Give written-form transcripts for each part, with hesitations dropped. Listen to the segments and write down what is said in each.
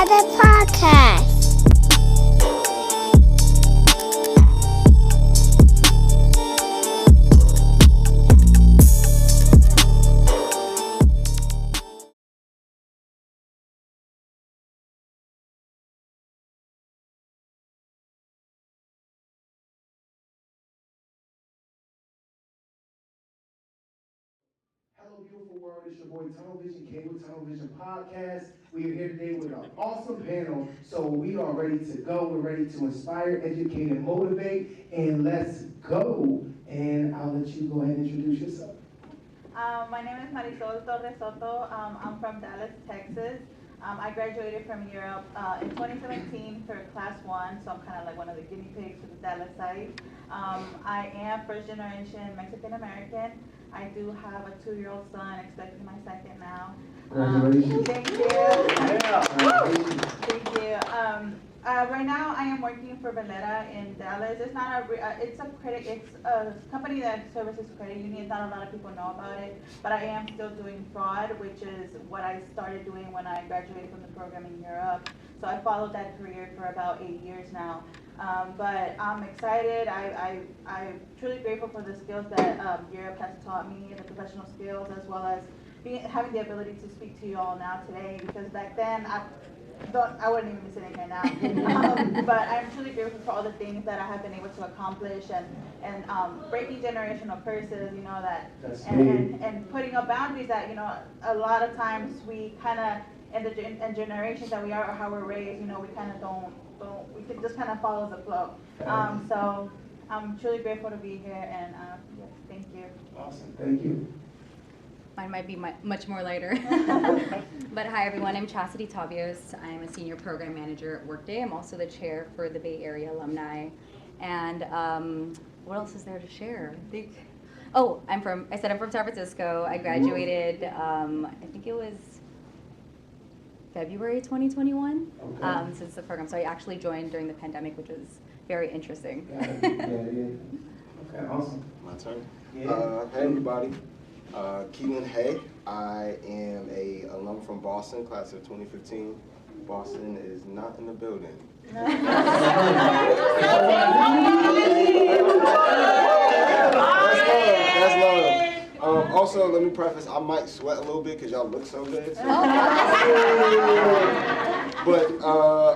the podcast. Hello, beautiful world. It's your boy Tunnel Vision, Cable Tunnel Vision Podcast. We are here today with an awesome panel. So we are ready to go. We're ready to inspire, educate, and motivate. And let's go. And I'll let you go ahead and introduce yourself. My name is Marisol Torres Soto. I'm from Dallas, Texas. I graduated from Europe in 2017 for class 1, so I'm kind of like one of the guinea pigs for the Dallas side. I am first generation Mexican American. I do have a 2-year-old son, expecting my second now. Congratulations. Thank you. Yeah. Thank you. Right now, I am working for Valera in Dallas. It's not it's a company that services credit unions. Not a lot of people know about it, but I am still doing fraud, which is what I started doing when I graduated from the program in Europe. So I followed that career for about 8 years now. But I'm excited. I'm truly grateful for the skills that Europe has taught me, the professional skills, as well as having the ability to speak to you all now today. Because back then, I wouldn't even be sitting here now. But I'm truly grateful for all the things that I have been able to accomplish and breaking generational curses, and putting up boundaries that, a lot of times we kind of, in generations that we are or how we're raised, we kind of don't, we can just kind of follow the flow. So I'm truly grateful to be here, and yes, thank you. Awesome. Thank you. Mine might be much more lighter. But hi everyone, I'm Chastity Tavios. I'm a senior program manager at Workday. I'm also the chair for the Bay Area alumni. And what else is there to share? I'm from San Francisco. I graduated, I think it was February 2021, since the program. So I actually joined during the pandemic, which was very interesting. Okay, awesome. My turn. Yeah. Hey everybody. Keelan Hay. I am a alum from Boston, class of 2015. Boston is not in the building. That's love. Also, let me preface, I might sweat a little bit because y'all look so good. But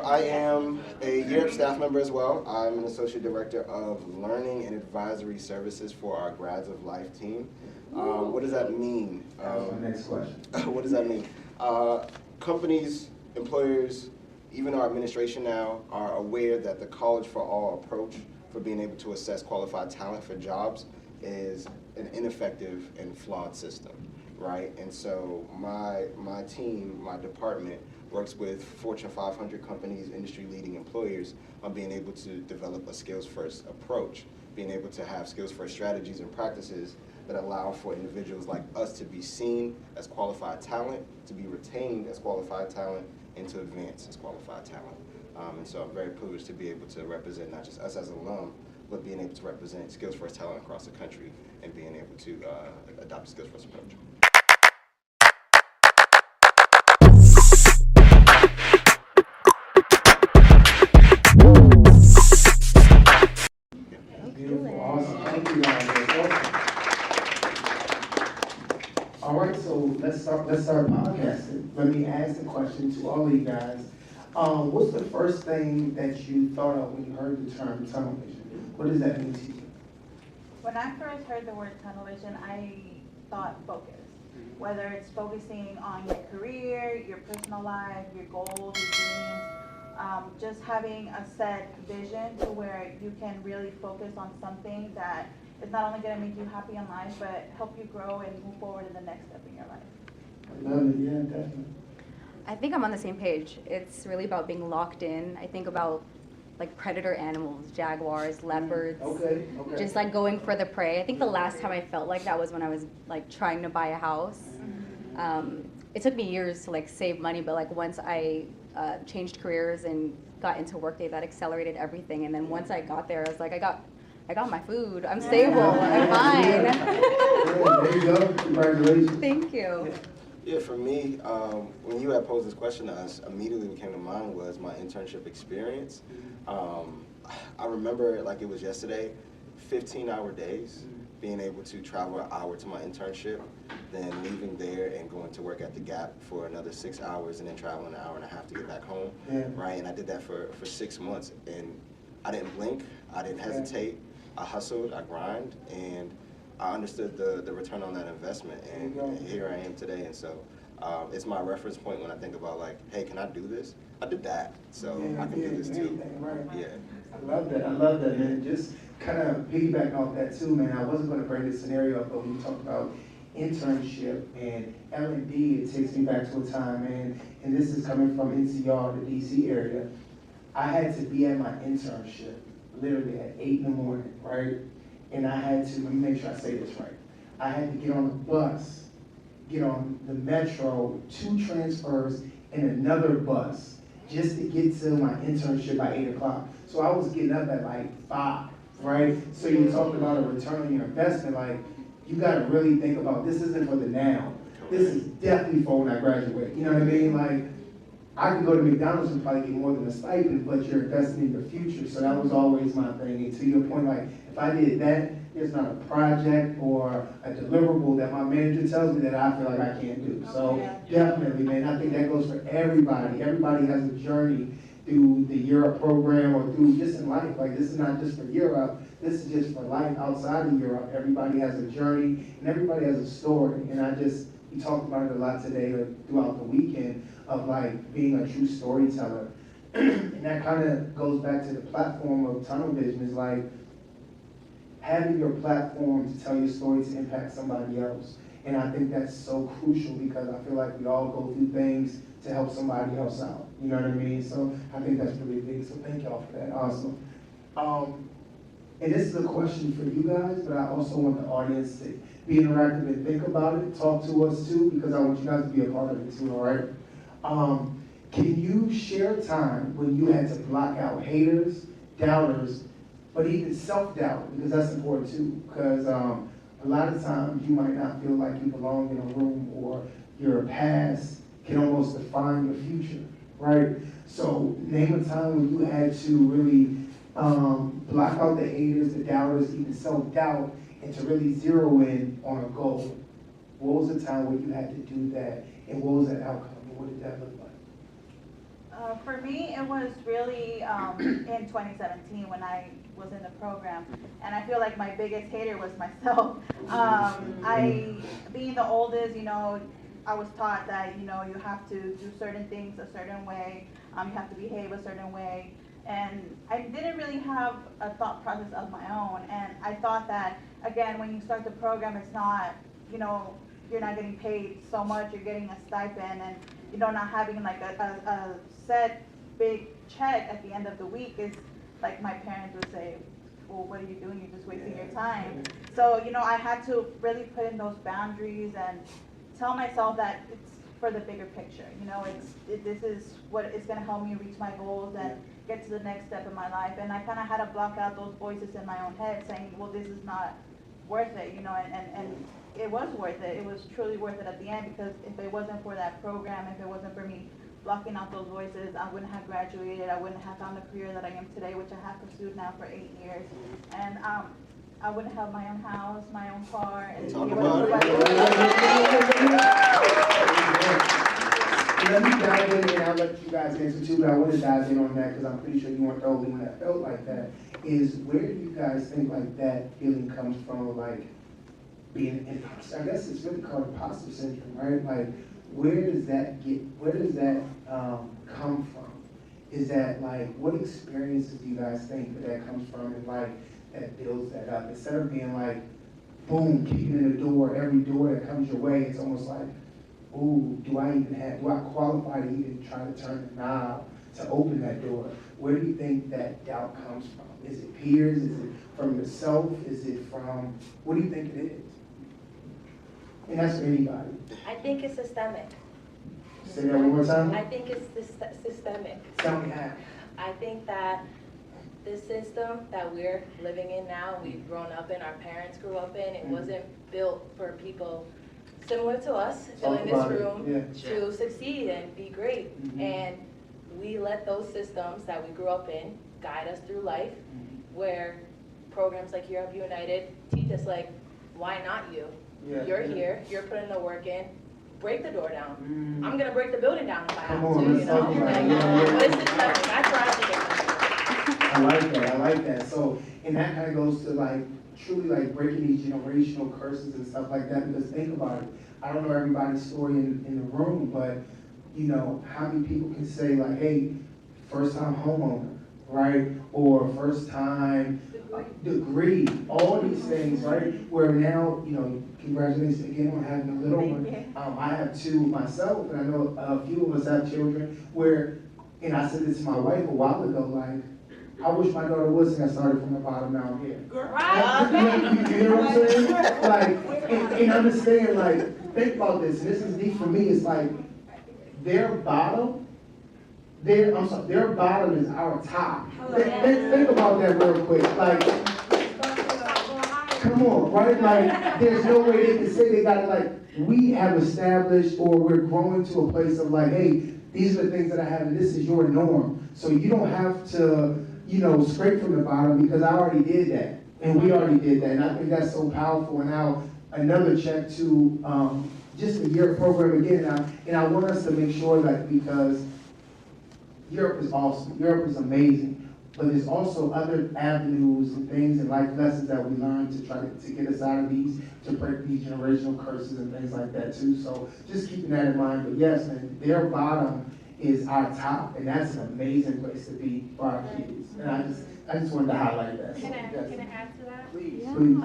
I am a Europe staff member as well. I'm an associate director of learning and advisory services for our Grads of Life team. What does that mean? That's my next question. What does that mean? Companies, employers, even our administration now are aware that the College for All approach for being able to assess qualified talent for jobs is an ineffective and flawed system, right? And so my team, my department, works with Fortune 500 companies, industry-leading employers on being able to develop a skills-first approach, being able to have skills-first strategies and practices that allow for individuals like us to be seen as qualified talent, to be retained as qualified talent, and to advance as qualified talent. And so I'm very privileged to be able to represent not just us as alum, but being able to represent skills first talent across the country and being able to adopt a skills first approach. Beautiful, awesome. Thank you guys. All right, so let's start podcasting. Let me ask the question to all of you guys. What's the first thing that you thought of when you heard the term tunnel vision? What does that mean to you? When I first heard the word tunnel vision, I thought focus. Whether it's focusing on your career, your personal life, your goals, your dreams, just having a set vision to where you can really focus on something that is not only going to make you happy in life, but help you grow and move forward in the next step in your life. I love it, yeah, definitely. I think I'm on the same page. It's really about being locked in. I think about like predator animals, jaguars, leopards. Okay. Just like going for the prey. I think the last time I felt like that was when I was like trying to buy a house. It took me years to like save money, but like once I changed careers and got into Workday, that accelerated everything. And then once I got there, I was like, I got my food. I'm stable. I'm fine. Yeah, there you go. Congratulations. Thank you. Yeah, for me, when you had posed this question to us, immediately what came to mind was my internship experience. I remember like it was yesterday, 15-hour days, being able to travel an hour to my internship, then leaving there and going to work at the Gap for another 6 hours, and then traveling an hour and a half to get back home, right? And I did that for 6 months, and I didn't blink, I didn't hesitate, I hustled, I grind, and I understood the return on that investment, and here I am today. And so it's my reference point when I think about like, hey, can I do this? I did that, so I can do this too. Right. Yeah. I love that, man. Just kind of piggyback off that too, man. I wasn't going to bring this scenario up, but when you talk about internship and L&D, it takes me back to a time, man, and this is coming from NCR, the DC area. I had to be at my internship literally at 8 in the morning, right? And I had to, let me make sure I say this right. I had to get on the bus, get on the metro, 2 transfers, and another bus just to get to my internship by 8 o'clock. So I was getting up at like 5, right? So you talked about a return on your investment, like you gotta really think about this isn't for the now. This is definitely for when I graduate. You know what I mean? Like I can go to McDonald's and probably get more than a stipend, but you're investing in your future. So that was always my thing. And to your point, like if I did that, there's not a project or a deliverable that my manager tells me that I feel like I can't do. So definitely, man, I think that goes for everybody. Everybody has a journey through the Europe program or through just in life. Like this is not just for Europe, this is just for life outside of Europe. Everybody has a journey and everybody has a story. And we talked about it a lot today or throughout the weekend of like being a true storyteller. And that kind of goes back to the platform of tunnel vision, is like having your platform to tell your story to impact somebody else. And I think that's so crucial because I feel like we all go through things to help somebody else out. You know what I mean? So I think that's really big. So thank y'all for that. Awesome. And this is a question for you guys, but I also want the audience to be interactive and think about it. Talk to us too, because I want you guys to be a part of it too, all right? Can you share a time when you had to block out haters, doubters, but even self-doubt, because that's important too, because a lot of times you might not feel like you belong in a room, or your past can almost define your future, right? So name a time when you had to really block out the haters, the doubters, even self-doubt, and to really zero in on a goal. What was the time when you had to do that, and what was that outcome, and what did that look like? For me, it was really in 2017 when I was in the program, and I feel like my biggest hater was myself. Being the oldest, you know, I was taught that, you know, you have to do certain things a certain way, you have to behave a certain way, and I didn't really have a thought process of my own, and I thought that, again, when you start the program, it's not, you know, you're not getting paid so much, you're getting a stipend, and you know, not having like a set big check at the end of the week is like my parents would say, well, what are you doing? You're just wasting your time. So, you know, I had to really put in those boundaries and tell myself that it's for the bigger picture. You know, this is what is going to help me reach my goals and get to the next step in my life. And I kind of had to block out those voices in my own head saying, well, this is not worth it, you know, and it was worth it. It was truly worth it at the end, because if it wasn't for that program, if it wasn't for me blocking out those voices, I wouldn't have graduated. I wouldn't have found the career that I am today, which I have pursued now for 8 years. And I wouldn't have my own house, my own car, and Talk be about able to Let me dive in, and I'll let you guys answer too, but I want to dive in on that because I'm pretty sure you weren't the only one that felt like that. Is where do you guys think like that feeling comes from, like being an imposter? I guess it's really called imposter syndrome, right? Like, where does that come from? Is that like, what experiences do you guys think that comes from, and like that builds that up? Instead of being like, boom, kicking in the door, every door that comes your way, it's almost like, ooh, do I qualify to even try to turn the knob to open that door? Where do you think that doubt comes from? Is it peers? Is it from yourself? Is it from, what do you think it is? And that's for anybody. I think it's systemic. Say that one more time. I think it's systemic. Tell me how. I think that the system that we're living in now, we've grown up in, our parents grew up in, it wasn't built for people similar to us, fill Talk in this about it, room yeah. to succeed and be great. Mhm. And we let those systems that we grew up in guide us through life, where programs like Europe United teach us, like, why not you? Yeah, You're yeah. here, you're putting the work in, break the door down. Mm. I'm gonna break the building down if I have Come on, to, you let's know? talk about it. Like, Yeah, yeah. but it's successful, that's where I think it's I like that. So, and that kind of goes to like, truly like breaking these generational curses and stuff like that, because think about it. I don't know everybody's story in the room, but you know, how many people can say like, hey, first time homeowner, right? Or first time degree, all these things, right? Where now, you know, congratulations again on having a little one. I have two myself, and I know a few of us have children where, and I said this to my wife a while ago, like, I wish my daughter would have started from the bottom down here. You know what I'm saying? Like, and understand, like, think about this, and this is deep for me, it's like, their bottom is our top. Think about that real quick. Like, come on, right? Like, there's no way they can say they got it. Like, we have established, or we're growing to a place of like, hey, these are the things that I have, and this is your norm. So you don't have to, you know, scrape from the bottom, because I already did that, and we already did that, and I think that's so powerful. And now another check to just the year program again, and I want us to make sure that, because Europe is awesome, Europe is amazing, but there's also other avenues and things and life lessons that we learn to try to get us out of these, to break these generational curses and things like that too. So just keeping that in mind. But yes, man, their bottom is our top, and that's an amazing place to be for our kids. And I just wanted to highlight that. So, Can yes. I add to that? Please, Yeah. please.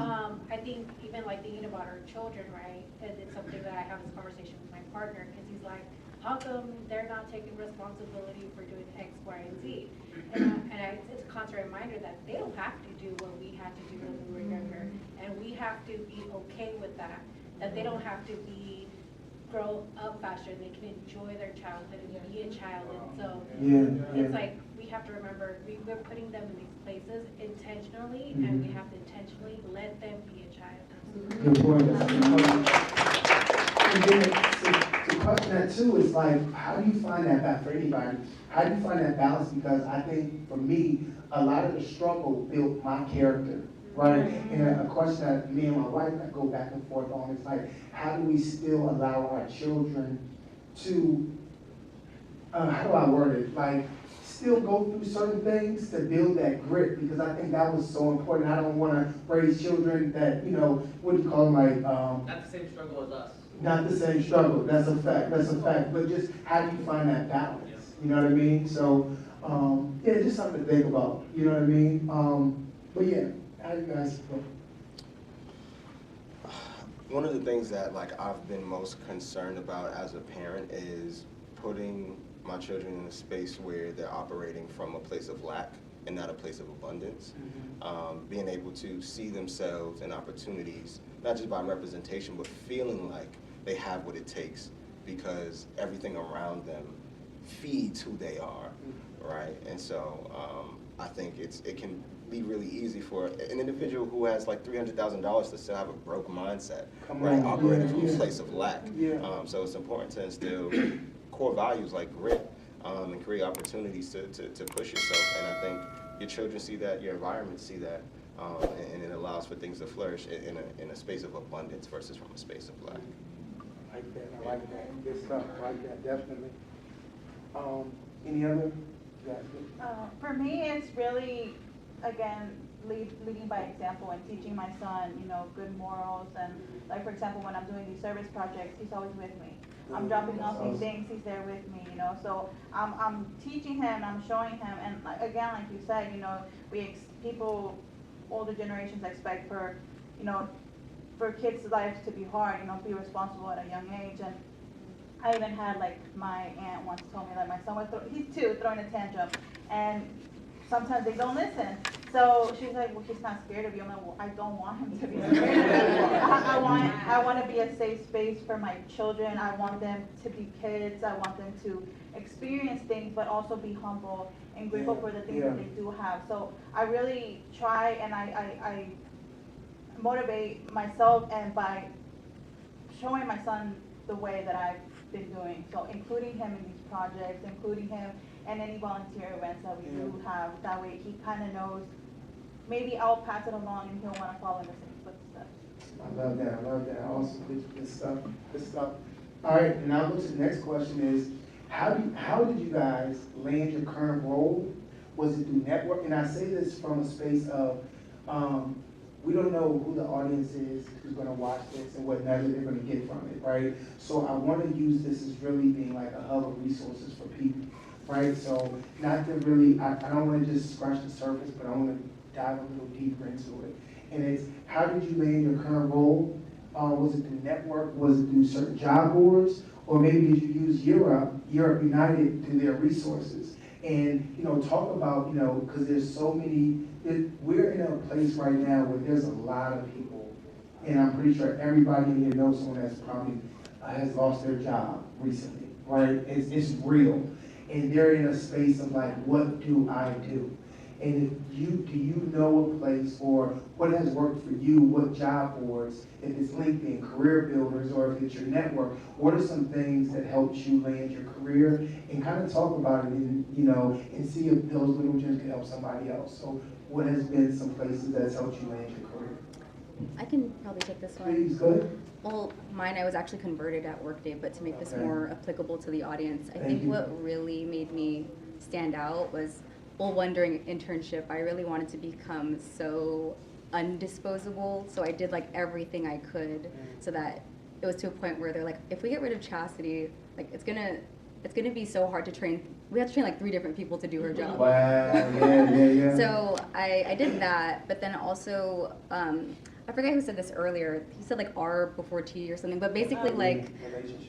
I think even like thinking about our children, right? And it's something that I have this conversation with my partner, because he's like, how come they're not taking responsibility for doing X, Y, and Z? It's a constant reminder that they don't have to do what we had to do when we were younger. And we have to be okay with that, that they don't have to grow up faster. They can enjoy their childhood and be a child. And so it's like, we have to remember, we're putting them in these places intentionally, and we have to intentionally let them be a child. Good point. That's a good point. And then to question that too is like, how do you find that back for anybody? How do you find that balance? Because I think for me, a lot of the struggle built my character, right? And a question that me and my wife go back and forth on is like, how do we still allow our children to, how do I word it? Like, still go through certain things to build that grit, because I think that was so important. I don't want to raise children that, you know, what do you call them, like, Not the same struggle as us. not the same struggle. That's a fact. That's a fact. But just how do you find that balance? You know what I mean? So, yeah, just something to think about. You know what I mean? But yeah, how do you guys feel? One of the things that like I've been most concerned about as a parent is putting my children in a space where they're operating from a place of lack and not a place of abundance. Being able to see themselves and opportunities, not just by representation, but feeling like they have what it takes, because everything around them feeds who they are, right? And so I think it can be really easy for an individual who has like $300,000 to still have a broke mindset, right? Operating from a place of lack. So it's important to instill core values like grit and create opportunities to push yourself. And I think your children see that, your environment see that, and it allows for things to flourish in a space of abundance versus from a space of lack. I like that. I like that. Good stuff. I like that, definitely. Any other? For me, it's really, again, leading by example and teaching my son, you know, good morals. And like, for example, when I'm doing these service projects, he's always with me. I'm dropping off these things, he's there with me, you know. So I'm teaching him, I'm showing him, and again, like you said, you know, people, older generations expect for, you know, for kids' lives to be hard, you know, be responsible at a young age. And I even had, like, my aunt once told me that my son was, he's 2, throwing a tantrum, and sometimes they don't listen. So she's like, well, he's not scared of you. I'm like, well, I don't want him to be scared of me. I want to be a safe space for my children. I want them to be kids. I want them to experience things, but also be humble and grateful for the things that they do have. So I really try, and I motivate myself, and by showing my son the way that I've been doing. So including him in these projects, including him in any volunteer events that we do have. That way he kind of knows, maybe I'll pass it along and he'll want to follow in the same footsteps. I love that. I love that. Awesome. Good stuff. Good stuff. All right. And now go to the next question is, how did you guys land your current role? Was it through network? And I say this from a space of, we don't know who the audience is who's going to watch this and what nugget they're going to get from it, right? So I want to use this as really being like a hub of resources for people, right? So not to really, I don't want to just scratch the surface, but I want to dive a little deeper into it. And it's, how did you land your current role? Was it through network? Was it through certain job boards? Or maybe did you use Europe United through their resources? And, you know, talk about, you know, because there's so many, we're in a place right now where there's a lot of people, and I'm pretty sure everybody in here knows someone that's probably has lost their job recently, right? It's real. And they're in a space of like, what do I do? And do you know a place, or what has worked for you, what job boards, if it's LinkedIn, career builders, or if it's your network, what are some things that helped you land your career? And kind of talk about it and, you know, and see if those little gems can help somebody else. So what has been some places that's helped you land your career? I can probably take this one. Please, go ahead. Well, mine, I was actually converted at Workday, but to make this Okay. more applicable to the audience, I Thank think you. what really made me stand out was, well, one, during internship, I really wanted to become so undisposable, so I did like everything I could so that it was to a point where they're like, if we get rid of Chastity, like it's gonna be so hard to train. We have to train like 3 different people to do her job. Wow, yeah. So I did that, but then also, I forget who said this earlier. He said like R before T or something, but basically like,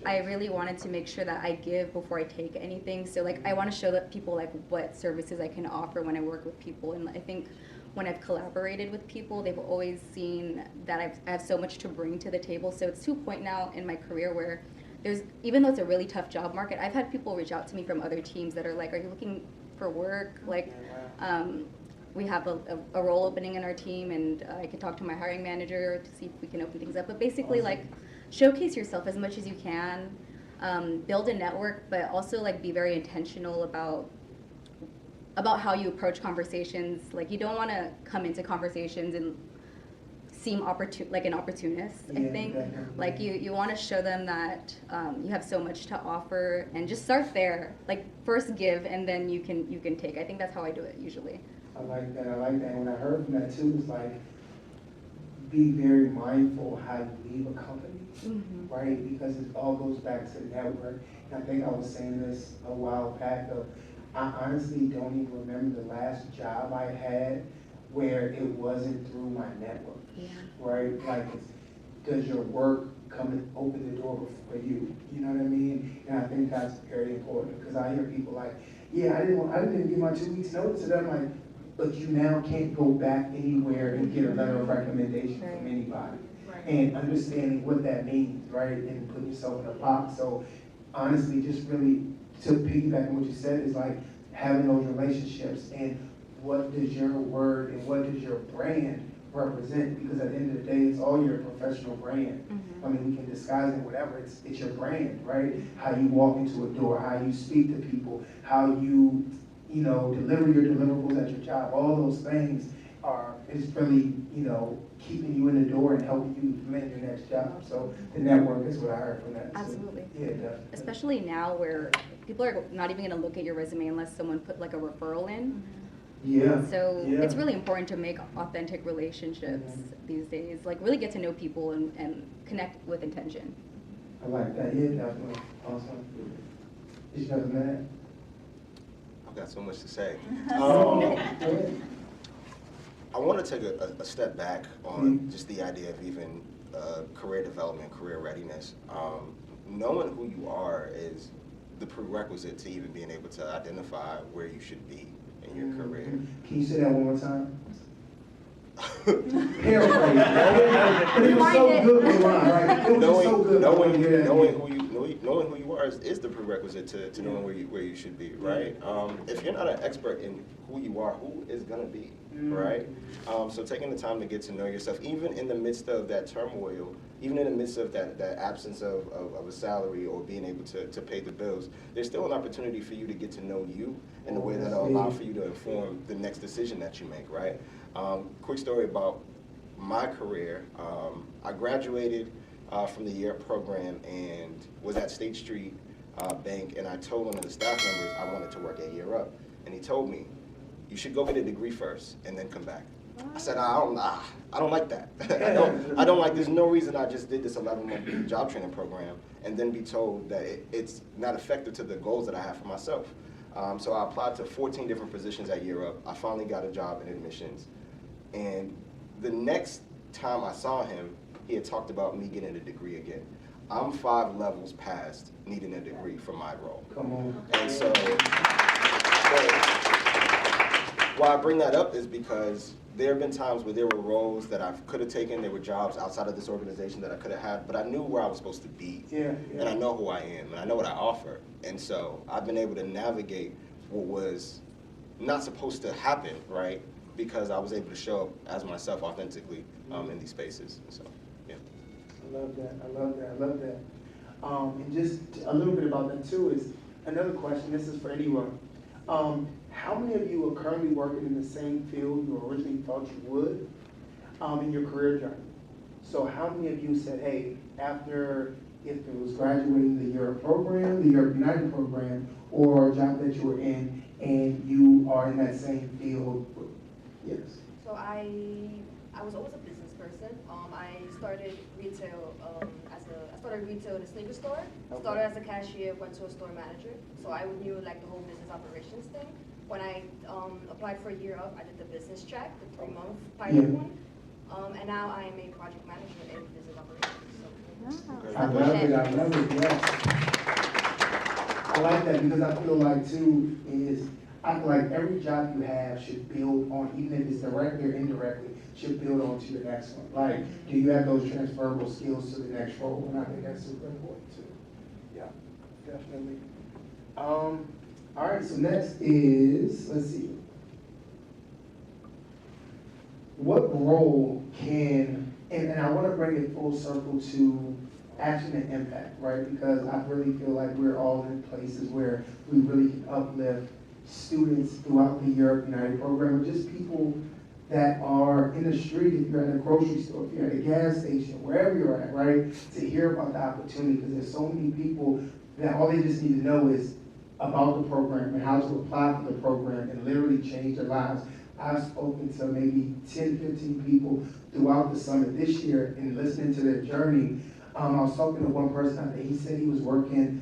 I really wanted to make sure that I give before I take anything. So like, I want to show that people like what services I can offer when I work with people. And I think when I've collaborated with people, they've always seen that I have so much to bring to the table. So it's to a point now in my career where even though it's a really tough job market, I've had people reach out to me from other teams that are like, are you looking for work? Like, we have a role opening in our team, and I can talk to my hiring manager to see if we can open things up. But basically, like, showcase yourself as much as you can, build a network, but also like be very intentional about how you approach conversations. Like, you don't want to come into conversations and seem like an opportunist. I think like you want to show them that you have so much to offer, and just start there. Like, first give, and then you can take. I think that's how I do it usually. I like that. And when I heard from that too, it's like, be very mindful how you leave a company, right? Because it all goes back to the network. And I think I was saying this a while back. I honestly don't even remember the last job I had where it wasn't through my network, right? Like, does your work come and open the door for you? You know what I mean? And I think that's very important, because I hear people like, yeah, I didn't give my 2 weeks notice, and I'm like, but you now can't go back anywhere and get a letter of recommendation from anybody. And understanding what that means, right? And putting yourself in a box. So honestly, just really to piggyback on what you said, is like having those relationships, and what does your word and what does your brand represent? Because at the end of the day, it's all your professional brand. I mean, we can disguise it, whatever, it's your brand, right? How you walk into a door, how you speak to people, how you deliver your deliverables at your job. All those things is really, keeping you in the door and helping you land your next job. So the network is what I heard from that. Absolutely. So, yeah, definitely. Especially now where people are not even going to look at your resume unless someone put like a referral in. Yeah. So it's really important to make authentic relationships these days. Like, really get to know people and connect with intention. I like that. Yeah, definitely. Awesome. Did you have that? I've got so much to say. Go ahead. I want to take a step back on just the idea of even career development, career readiness. Knowing who you are is the prerequisite to even being able to identify where you should be in your career. Can you say that one more time? Paraphrase. But it was so good, right? It was just so good. Knowing who you are is the prerequisite to knowing where you should be, right? If you're not an expert in who you are, who is gonna be, right? So taking the time to get to know yourself, even in the midst of that turmoil, even in the midst of that absence of a salary or being able to pay the bills, there's still an opportunity for you to get to know you in a way that'll allow for you to inform the next decision that you make, right? Quick story about my career. I graduated from the year program and was at State Street Bank, and I told one of the staff members I wanted to work a year up. And he told me, you should go get a degree first and then come back. I said, I don't like that. I don't like, there's no reason I just did this 11-month job training program and then be told that it's not effective to the goals that I have for myself. So I applied to 14 different positions at Year Up. I finally got a job in admissions. And the next time I saw him, he had talked about me getting a degree again. I'm 5 levels past needing a degree for my role. Come on. And so, why I bring that up is because there have been times where there were roles that I could have taken, there were jobs outside of this organization that I could have had, but I knew where I was supposed to be. Yeah. And I know who I am, and I know what I offer. And so I've been able to navigate what was not supposed to happen, right? Because I was able to show up as myself authentically in these spaces. So, yeah. I love that. I love that. I love that. And just a little bit about that too is another question. This is for anyone. How many of you are currently working in the same field you originally thought you would in your career journey? So how many of you said, hey, after, if it was graduating the Europe program, the Europe United program, or a job that you were in, and you are in that same field? Yes. So I was always a business person. I started retail I started retail at a sneaker store. Okay. Started as a cashier, went to a store manager. So I knew like the whole business operations thing. When I applied for a Year Up, I did the business track, the 3-month pilot one. And now I am a project manager in business operations. So. I love it. I love it. Yes. I like that because I feel like too I feel like every job you have should build on, even if it's directly or indirectly, should build on to your next one. Like, do you have those transferable skills to the next role? And I think that's super important too. Yeah, definitely. All right, so next is, let's see. What role can, and I want to bring it full circle to action and impact, right? Because I really feel like we're all in places where we really can uplift students throughout the Europe United program, or just people that are in the street, if you're at a grocery store, if you're at a gas station, wherever you're at, right? To hear about the opportunity, because there's so many people that all they just need to know is about the program and how to apply for the program and literally change their lives. I've spoken to maybe 10, 15 people throughout the summit this year and listening to their journey. I was talking to one person, I think he said he was working,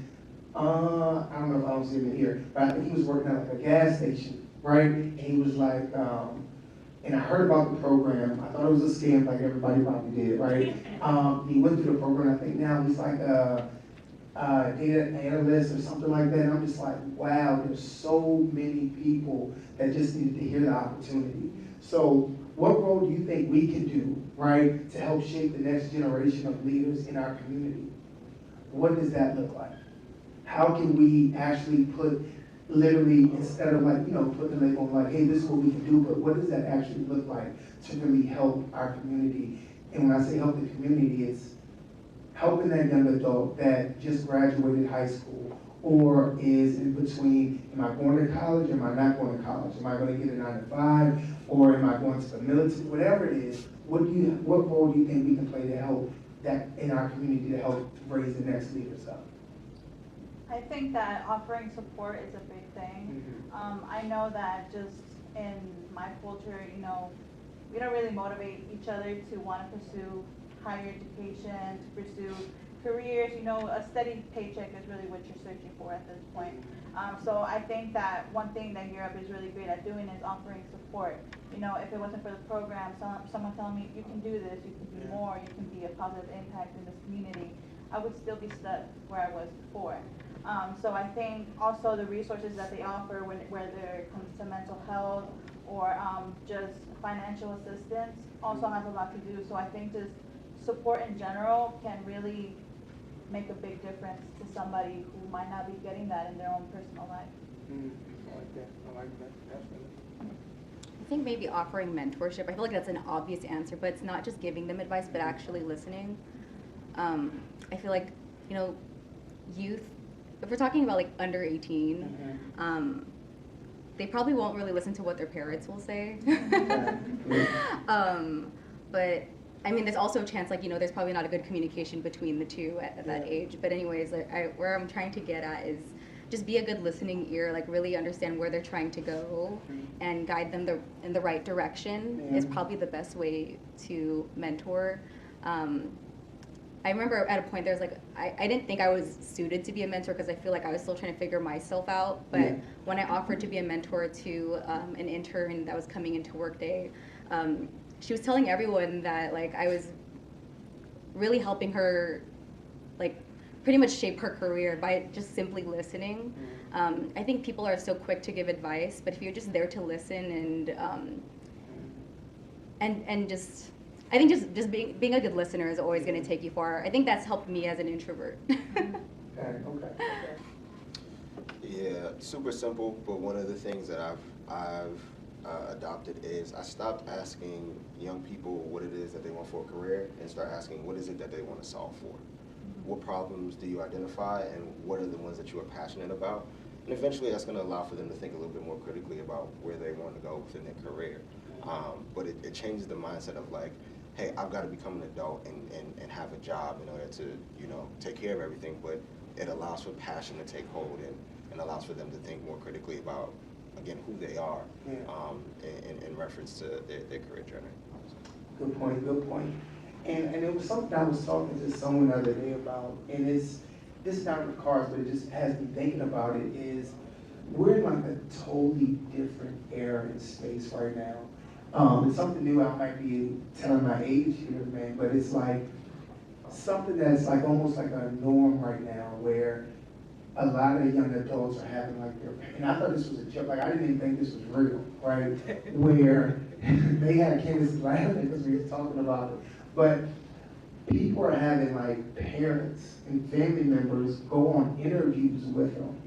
I don't know if I don't see him in here, but I think he was working at like a gas station, right? And he was like, and I heard about the program. I thought it was a scam like everybody probably did, right? He went through the program. I think now he's like a data analyst or something like that. And I'm just like, wow, there's so many people that just needed to hear the opportunity. So what role do you think we can do, right, to help shape the next generation of leaders in our community? What does that look like? How can we actually put literally, instead of like, put the label on like, hey, this is what we can do, but what does that actually look like to really help our community? And when I say help the community, it's helping that young adult that just graduated high school or is in between, am I going to college, am I not going to college? Am I going to get a 9-to-5, or am I going to the military? Whatever it is, what role do you think we can play to help that in our community to help raise the next leaders up? I think that offering support is a big thing. I know that just in my culture, we don't really motivate each other to want to pursue higher education, to pursue careers. A steady paycheck is really what you're searching for at this point. So I think that one thing that Europe is really great at doing is offering support. If it wasn't for the program, someone telling me, you can do this, you can do more, you can be a positive impact in this community, I would still be stuck where I was before. So I think also the resources that they offer, whether it comes to mental health or just financial assistance, also has a lot to do. So I think just support in general can really make a big difference to somebody who might not be getting that in their own personal life. I like that. I like that. Definitely. I think maybe offering mentorship. I feel like that's an obvious answer, but it's not just giving them advice, but actually listening. I feel like, you know, youth, if we're talking about like under 18, they probably won't really listen to what their parents will say. But I mean, there's also a chance, like, you know, there's probably not a good communication between the two at that age. But anyways, like, where I'm trying to get at is just be a good listening ear, like really understand where they're trying to go and guide them in the right direction is probably the best way to mentor. I remember at a point there's like, I didn't think I was suited to be a mentor because I feel like I was still trying to figure myself out. But when I offered to be a mentor to an intern that was coming into Workday, she was telling everyone that like I was really helping her like pretty much shape her career by just simply listening. I think people are so quick to give advice, but if you're just there to listen and just, I think just being a good listener is always going to take you far. I think that's helped me as an introvert. Okay. Yeah, super simple, but one of the things that I've adopted is I stopped asking young people what it is that they want for a career and start asking what is it that they want to solve for. What problems do you identify and what are the ones that you are passionate about? And eventually that's going to allow for them to think a little bit more critically about where they want to go within their career. But it changes the mindset of like, hey, I've got to become an adult and have a job in order to, you know, take care of everything, but it allows for passion to take hold and allows for them to think more critically about, again, who they are in reference to their career journey. Good point. And it was something I was talking to someone the other day about, and it's not in the cards, but it just has me thinking about it, is we're in like a totally different era and space right now. It's something new. I might be telling my age here, man, but it's like something that's like almost like a norm right now where a lot of young adults are having like their, and I thought this was a joke, like I didn't even think this was real, right? Where they had Candace laughing because we were talking about it. But people are having like parents and family members go on interviews with them.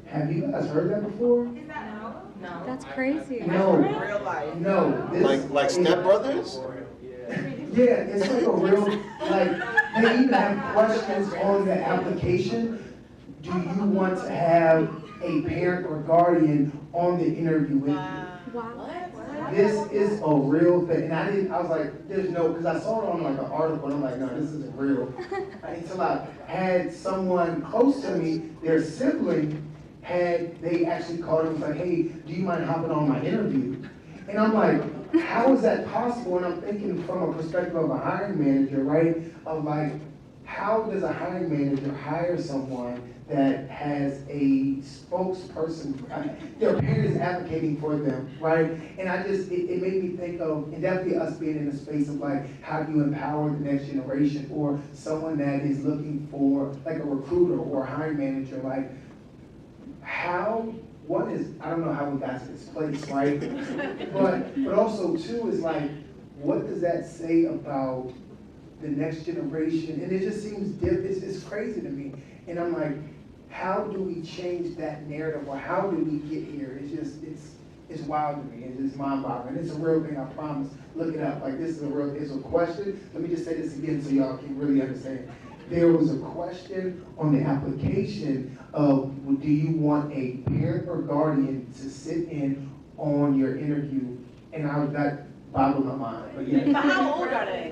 Have you guys heard that before? Is that no? No. That's crazy. No. Real life. No. Like stepbrothers? Yeah, it's like a real, like, they even have questions on the application. Do you want to have a parent or guardian on the interview with you? Wow. This is a real thing, and I was like, there's no, because I saw it on like an article, and I'm like, no, this isn't real. Until I had someone close to me, their sibling they actually called and was like, hey, do you mind hopping on my interview? And I'm like, how is that possible? And I'm thinking from a perspective of a hiring manager, right? Of like, how does a hiring manager hire someone that has a spokesperson, their parent is advocating for them, right? And it made me think of, and definitely us being in a space of like, how do you empower the next generation, or someone that is looking for, like a recruiter or a hiring manager, like, I don't know how we got to this place, right? but also too is like, what does that say about the next generation? And it just seems it's crazy to me. And I'm like, how do we change that narrative, or how do we get here? It's wild to me. It's just mind-boggling. It's a real thing, I promise. Look it up. Like, this is it's a question. Let me just say this again so y'all can really understand. There was a question on the application of, do you want a parent or guardian to sit in on your interview? And that boggled my mind. But yeah. But how old are they?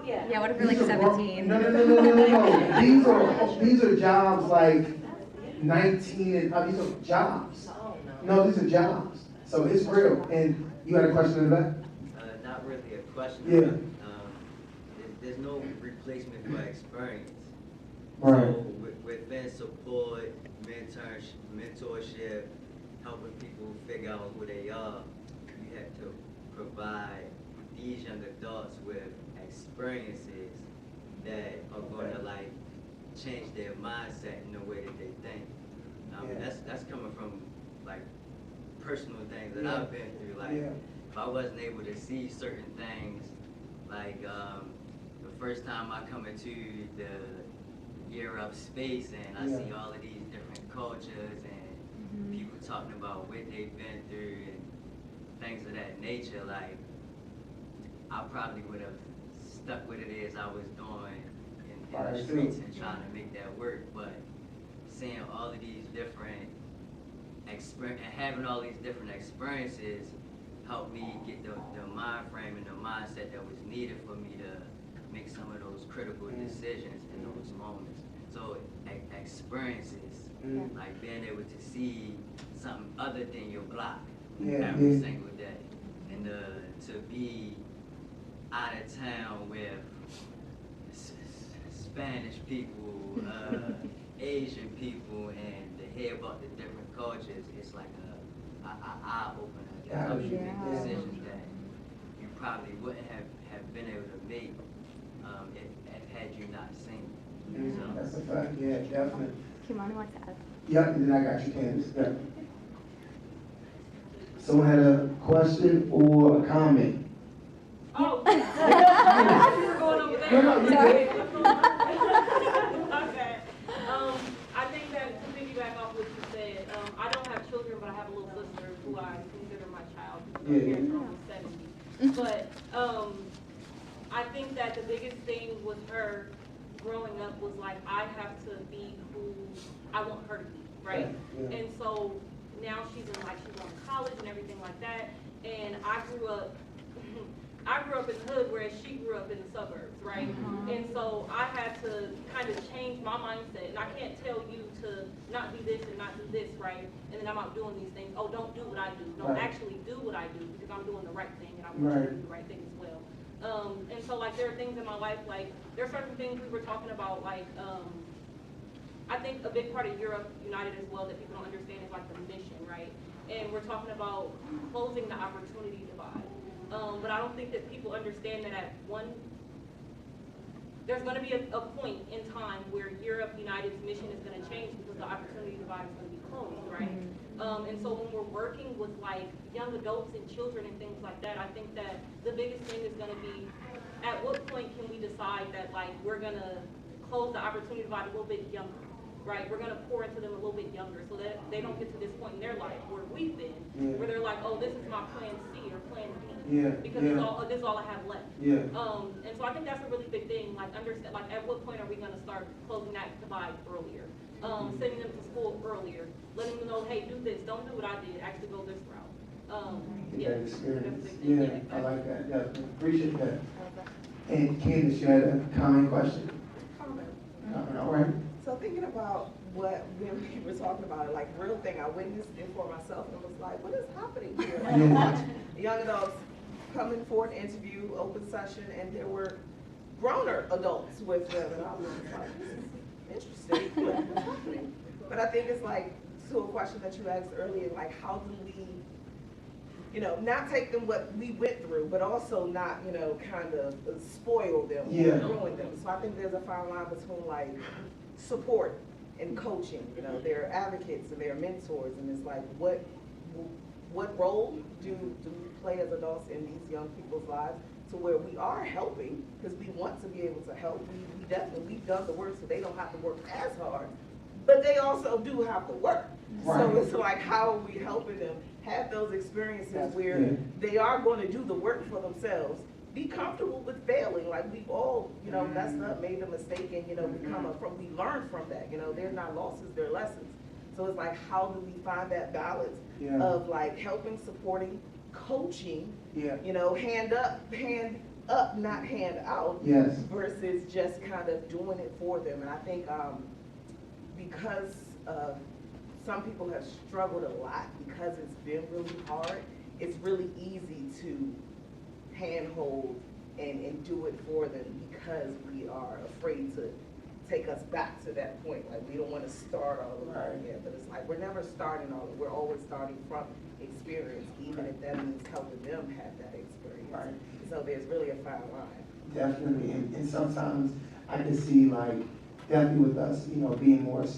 Yeah, what if you're like 17? No. These are jobs like 19 and these are jobs. Oh, No, these are jobs. So it's real. And you had a question in the back? Not really a question. Yeah. But, there's no replacement for experience. Right. So within support, mentorship, helping people figure out who they are, you have to provide these young adults with experiences that are going to like change their mindset in the way that they think. That's coming from like personal things that I've been through. Like if I wasn't able to see certain things, like the first time I come into the era of space and I see all of these different cultures and people talking about what they've been through and things of that nature, like I probably would have stuck with it as I was doing in Right, the too. streets and trying to make that work, but seeing all of these different and having all these different experiences helped me get the mind frame and the mindset that was needed for me to make some of those critical decisions in those moments. So experiences, like being able to see something other than your block every single day, and to be out of town with Spanish people, Asian people, and to hear about the different cultures, it's like a eye opener. It helps you make decisions that you probably wouldn't have been able to make if had you not seen. So. That's a fact, yeah, definitely. Kimani wants to add. Yep, and then I got you, Candace. Yep. Someone had a question or a comment? Oh, you were going over there. No, Okay. I think that to piggyback off what you said, I don't have children, but I have a little sister who I consider my child. My parents are almost 70. But I think that the biggest thing with her growing up was like, I have to be who I want her to be, right? Yeah. And so now she's going to college and everything like that. And I grew up in the hood, whereas she grew up in the suburbs, right? And so I had to kind of change my mindset. And I can't tell you to not do this and not do this, right? And then I'm out doing these things. Oh, don't do what I do. Don't actually do what I do, because I'm doing the right thing, and I want you to do the right thing as well. And so, like, there are things in my life, like, there are certain things we were talking about, like, I think a big part of Europe United as well that people don't understand is, like, the mission, right? And we're talking about closing the opportunity divide. But I don't think that people understand that there's going to be a point in time where Europe United's mission is going to change because the opportunity divide is going to be closed, right? And so when we're working with like young adults and children and things like that, I think that the biggest thing is going to be, at what point can we decide that like we're going to close the opportunity divide a little bit younger, right? We're going to pour into them a little bit younger so that they don't get to this point in their life where we've been, where they're like, oh, this is my plan C or plan D. Because this is all I have left. And so I think that's a really big thing. Like understand, like at what point are we going to start closing that divide earlier? Sending them to school earlier, letting them know, hey, do this, don't do what I did, actually go this route. That experience. I like that. Definitely appreciate that. And Candace, you had a comment, question? Comment. All right. So thinking about what we were talking about, like real thing, I witnessed it for myself and was like, what is happening here? Like, I watched young adults coming for an interview, open session, and there were growner adults with them, and I was like, this is interesting, what's happening? But I think it's like, to a question that you asked earlier, like how do we, not take them what we went through, but also not, kind of spoil them or ruin them. So I think there's a fine line between like support and coaching. They're advocates and they're mentors, and it's like what role do we play as adults in these young people's lives to where we are helping because we want to be able to help. We've done the work so they don't have to work as hard, but they also do have to work. Right. So it's like, how are we helping them have those experiences where they are going to do the work for themselves, be comfortable with failing, like we've all, messed up, made a mistake, and, we learn from that. They're not losses, they're lessons. So it's like, how do we find that balance of like helping, supporting, coaching, hand up, not hand out, versus just kind of doing it for them. And I think because some people have struggled a lot because it's been really hard, it's really easy to handhold and do it for them because we are afraid to take us back to that point. Like we don't want to start all over again, but it's like we're never starting all over. We're always starting from experience, even if that means helping them have that experience. So there's really a fine line. Definitely, and sometimes I can see like definitely with us, being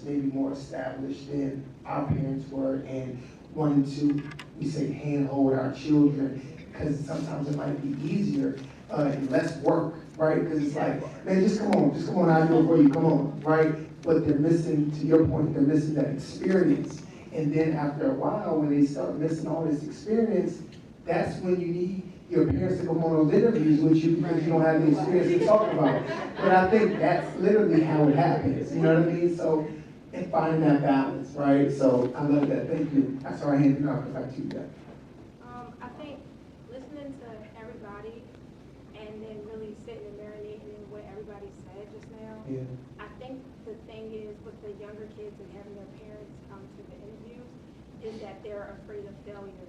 maybe more established than our parents were, and wanting to, we say, handhold our children, because sometimes it might be easier and less work, right? Because it's like, man, just come on, I'll do it for you, come on, right? But they're missing, to your point, they're missing that experience. And then after a while, when they start missing all this experience, that's when you need your parents to come on those interviews with you because you don't have the experience to talk about. But I think that's literally how it happens, you know what I mean? So, and finding that balance, right? So I love that, thank you. That's our hand now, because I keep that. I think listening to everybody and then really sitting and marinating in what everybody said just now. Yeah. I think the thing is with the younger kids and having their parents come to the interviews is that they're afraid of failure.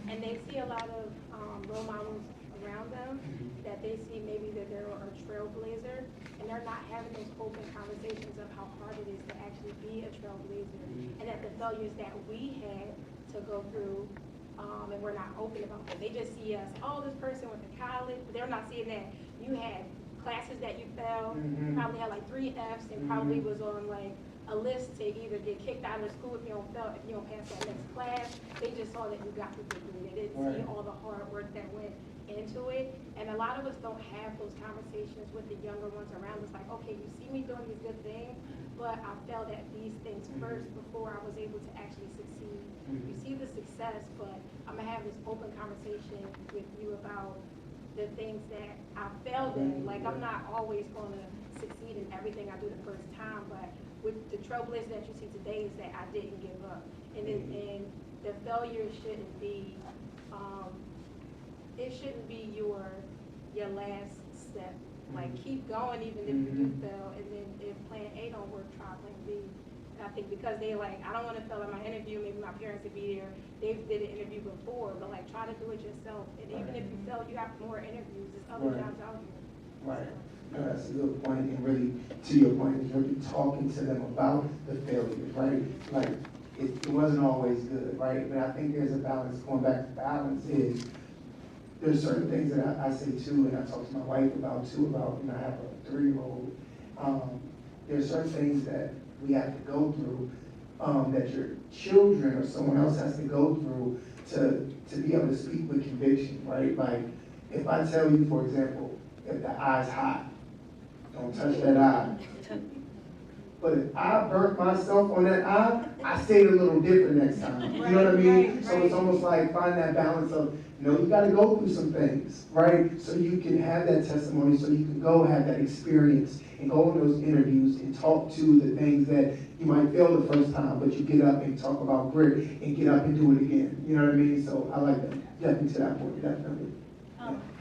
And they see a lot of role models around them that they see maybe that they're a trailblazer, and they're not having those open conversations of how hard it is to actually be a trailblazer, and that the failures that we had to go through, and we're not open about it. They just see us, oh, this person went to college, but they're not seeing that you had classes that you failed, probably had like 3 Fs, and probably was on like a list to either get kicked out of school if you don't fail, if you don't pass that next class. They just saw that you got the degree. They didn't see all the hard work that went into it. And a lot of us don't have those conversations with the younger ones around us. Like, okay, you see me doing these good things, but I failed at these things first before I was able to actually succeed. You see the success, but I'm gonna have this open conversation with you about the things that I failed in. Like, I'm not always gonna succeed in everything I do the first time, but with the trailblazer that you see today is that I didn't give up. And the failure shouldn't be, it shouldn't be your last step. Like, keep going even if you do fail, and then if plan A don't work, try plan B. And I think because they like, I don't want to fail in my interview, maybe my parents would be there, they did an interview before, but like, try to do it yourself. And even if you fail, you have more interviews, there's other jobs out here. Right. No, that's a good point, and really, to your point, is really talking to them about the failures, right? Like, it wasn't always good, right? But I think there's a balance. Going back to balance is, there's certain things that I say too, and I talk to my wife about too, about, you know, I have a 3-year-old. There's certain things that we have to go through, that your children or someone else has to go through to be able to speak with conviction, right? Like, if I tell you, for example, if the eye's hot, don't touch that eye. But if I burnt myself on that eye, I say it a little different next time. You know what I mean? So it's almost like find that balance of, you know, you gotta go through some things, right? So you can have that testimony, so you can go have that experience and go on those interviews and talk to the things that you might fail the first time, but you get up and talk about grit and get up and do it again. You know what I mean? So I like that. Definitely to that point, definitely.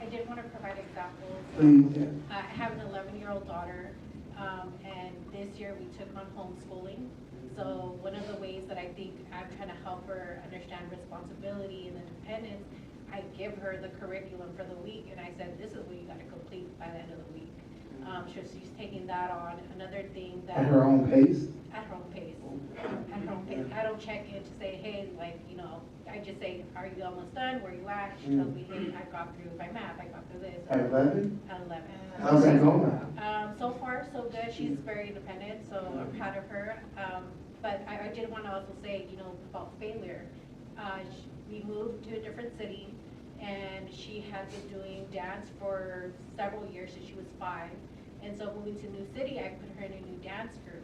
I did want to provide examples. Please, yeah. I have an 11-year-old daughter, and this year we took on homeschooling. So one of the ways that I think I'm trying to help her understand responsibility and independence, I give her the curriculum for the week, and I said, this is what you got to complete by the end of the week. So she's taking that on. Another thing that— At her own pace? At her own pace. At her own pace. I don't check in to say, hey, like, you know, I just say, are you almost done? Where you at? She tells me, hey, I got through my math, I got through this. At 11? At 11. How's that going? So far, so good. She's very independent, so I'm proud of her. But I did want to also say, you know, about failure. We moved to a different city, and she had been doing dance for several years since she was 5. And so moving to a new city, I put her in a new dance group.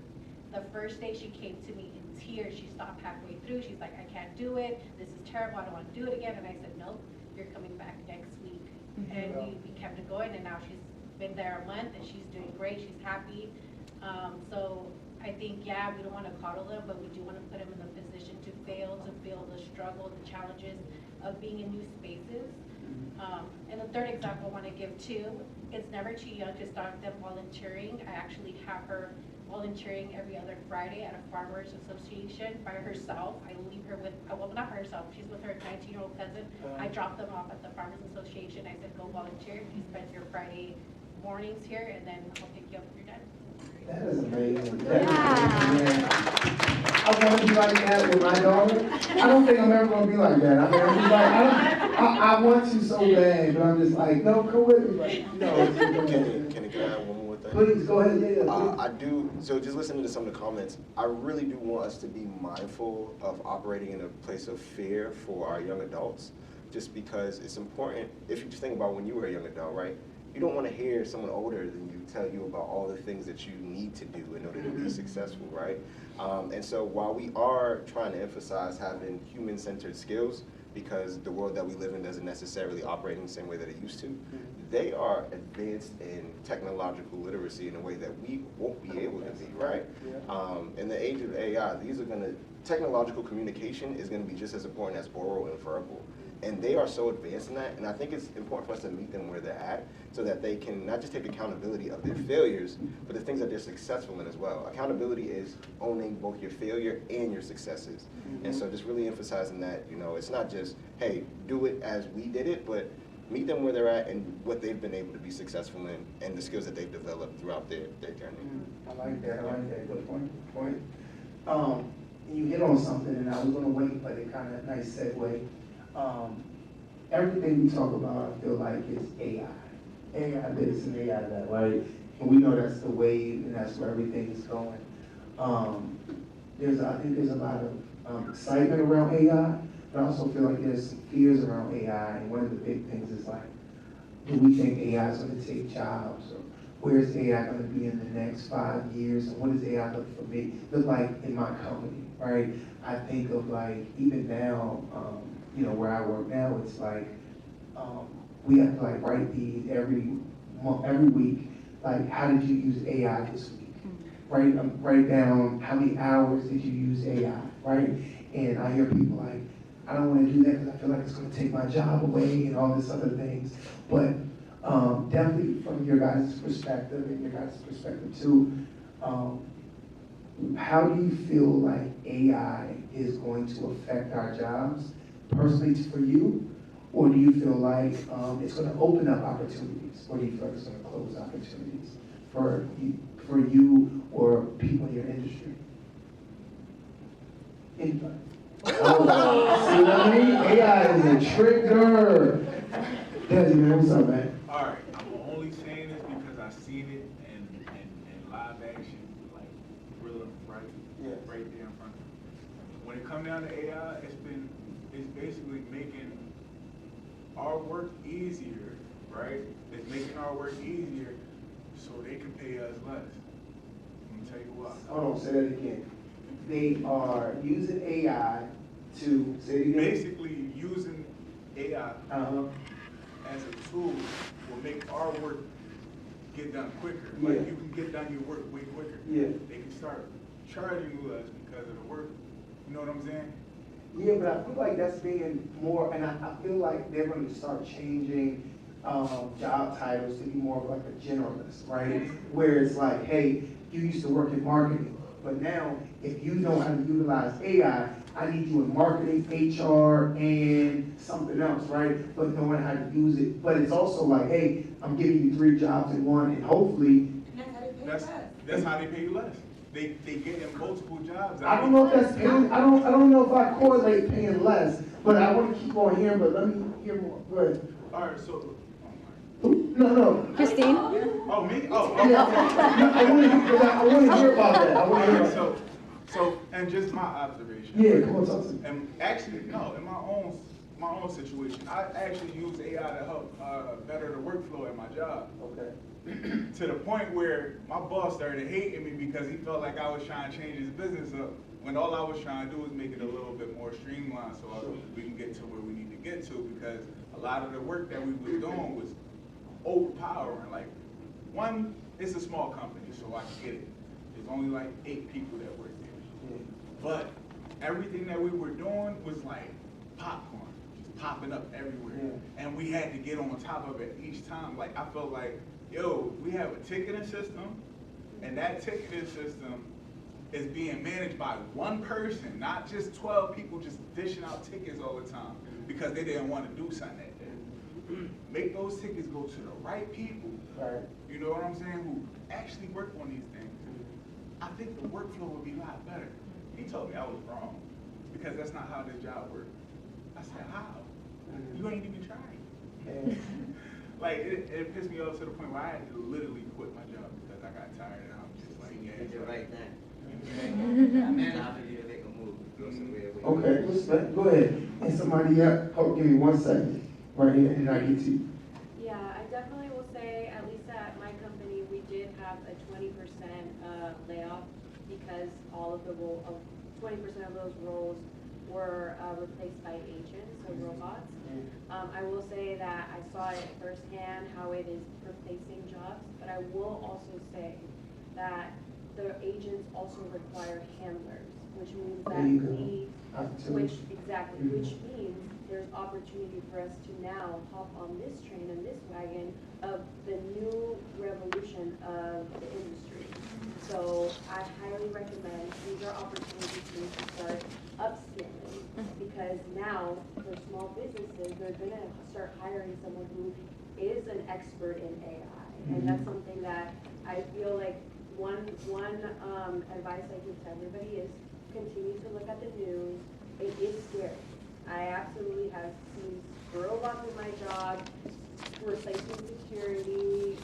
The first day she came to me in tears. She stopped halfway through. She's like, I can't do it. This is terrible. I don't want to do it again. And I said, nope, you're coming back next week. And we kept it going, and now she's been there a month, and she's doing great. She's happy. So I think, yeah, we don't want to coddle them, but we do want to put them in the position to fail, to feel the struggle, the challenges of being in new spaces. And the third example I want to give too, it's never too young to start them volunteering. I actually have her volunteering every other Friday at a farmers association by herself. I leave her with, well, not by herself, she's with her 19-year-old cousin. I drop them off at the farmers association. I said, go volunteer. You spend your Friday mornings here, and then I'll pick you up when you're done. That is amazing. That is amazing. I want to be like that with my daughter. I don't think I'm ever going to be like that. I mean, I'm just like, I want to so bad, but I'm just like, no, come with me. Like, you know, Can I add one more thing? please, go ahead. Yeah. I do, so just listening to some of the comments, I really do want us to be mindful of operating in a place of fear for our young adults, just because it's important. If you just think about when you were a young adult, right? you don't want to hear someone older than you tell you about all the things that you need to do in order to be successful, right? And so while we are trying to emphasize having human-centered skills, because the world that we live in doesn't necessarily operate in the same way that it used to, they are advanced in technological literacy in a way that we won't be able to be, right? In the age of AI, technological communication is going to be just as important as oral and verbal. And they are so advanced in that, and I think it's important for us to meet them where they're at so that they can not just take accountability of their failures, but the things that they're successful in as well. Accountability is owning both your failure and your successes. And so just really emphasizing that, it's not just, hey, do it as we did it, but meet them where they're at and what they've been able to be successful in and the skills that they've developed throughout their journey. I like that. Good point. You hit on something, and I was gonna wait, but it kind of nice segue. Everything we talk about, I feel like is AI. AI this and AI that, right? And we know that's the wave, and that's where everything is going. I think there's a lot of excitement around AI, but I also feel like there's some fears around AI. And one of the big things is like, do we think AI is going to take jobs? Or where is AI going to be in the next 5 years? And what does AI look like in my company, right? I think of like, even now, where I work now, it's like, we have to like write these every week, like, how did you use AI this week? Write down how many hours did you use AI, right? And I hear people like, I don't want to do that because I feel like it's going to take my job away and all this other things. But definitely from your guys' perspective and your guys' perspective too, how do you feel like AI is going to affect our jobs personally for you? Or do you feel like it's going to open up opportunities? Or do you feel like it's going to close opportunities for you or people in your industry? Anybody? See what I mean? AI is a trigger. Desi, man, what's up, man? All right, I'm only saying this because I've seen it in live action, like real right there in front of me. When it comes down to AI, it's basically making our work easier, right? It's making our work easier so they can pay us less. I'm gonna tell you why. Hold on, say that again. They are using AI to, say it again. Basically, using AI as a tool will make our work get done quicker. Like you can get done your work way quicker. Yeah. They can start charging you less because of the work. You know what I'm saying? Yeah, but I feel like that's being more, and I feel like they're going to start changing job titles to be more of like a generalist, right? Where it's like, hey, you used to work in marketing, but now if you know how to utilize AI, I need you in marketing, HR, and something else, right? But knowing how to use it. But it's also like, hey, I'm giving you 3 jobs in one, and hopefully. That's how they pay you less. They get in multiple jobs. I don't know if that's paying. I don't know if I correlate paying less, but I want to keep on hearing. But let me hear more. Go ahead. All right, so. No. Christine? Oh, me? Oh. Yeah. I want to hear about that. I want to hear about that. So, and just my observation. Yeah, come on, talk to me. And actually, no, in my own situation, I actually use AI to help better the workflow at my job. Okay. To the point where my boss started hating me because he felt like I was trying to change his business up, when all I was trying to do was make it a little bit more streamlined so we can get to where we need to get to, because a lot of the work that we were doing was overpowering. Like, one, it's a small company, so I get it. There's only like 8 people that work there. But everything that we were doing was like popcorn, just popping up everywhere. And we had to get on top of it each time. Like, I felt like, yo, we have a ticketing system, and that ticketing system is being managed by one person, not just 12 people just dishing out tickets all the time because they didn't want to do something that day. Make those tickets go to the right people, you know what I'm saying, who actually work on these things. I think the workflow would be a lot better. He told me I was wrong because that's not how this job works. I said, how? You ain't even trying. Like, it pissed me off to the point where I had to literally quit my job because I got tired, and I'm just like, yeah. It's the right thing. Time for you to make a move. Go somewhere with Okay, respect. Go ahead. And somebody else, give me 1 second. Right here, and I get to you. Yeah, I definitely will say layoff because all of the 20% of those roles were replaced by agents or robots. I will say that I saw it firsthand how it is replacing jobs, but I will also say that the agents also require handlers, which means that which means there's opportunity for us to now hop on this train and this wagon of the new revolution of the industry. So I highly recommend, these are opportunities for you to start upskilling, because now for small businesses, they're gonna start hiring someone who is an expert in AI. And that's something that I feel like one advice I give to everybody is continue to look at the news. It is scary. I absolutely have seen robots in my job, replacing security,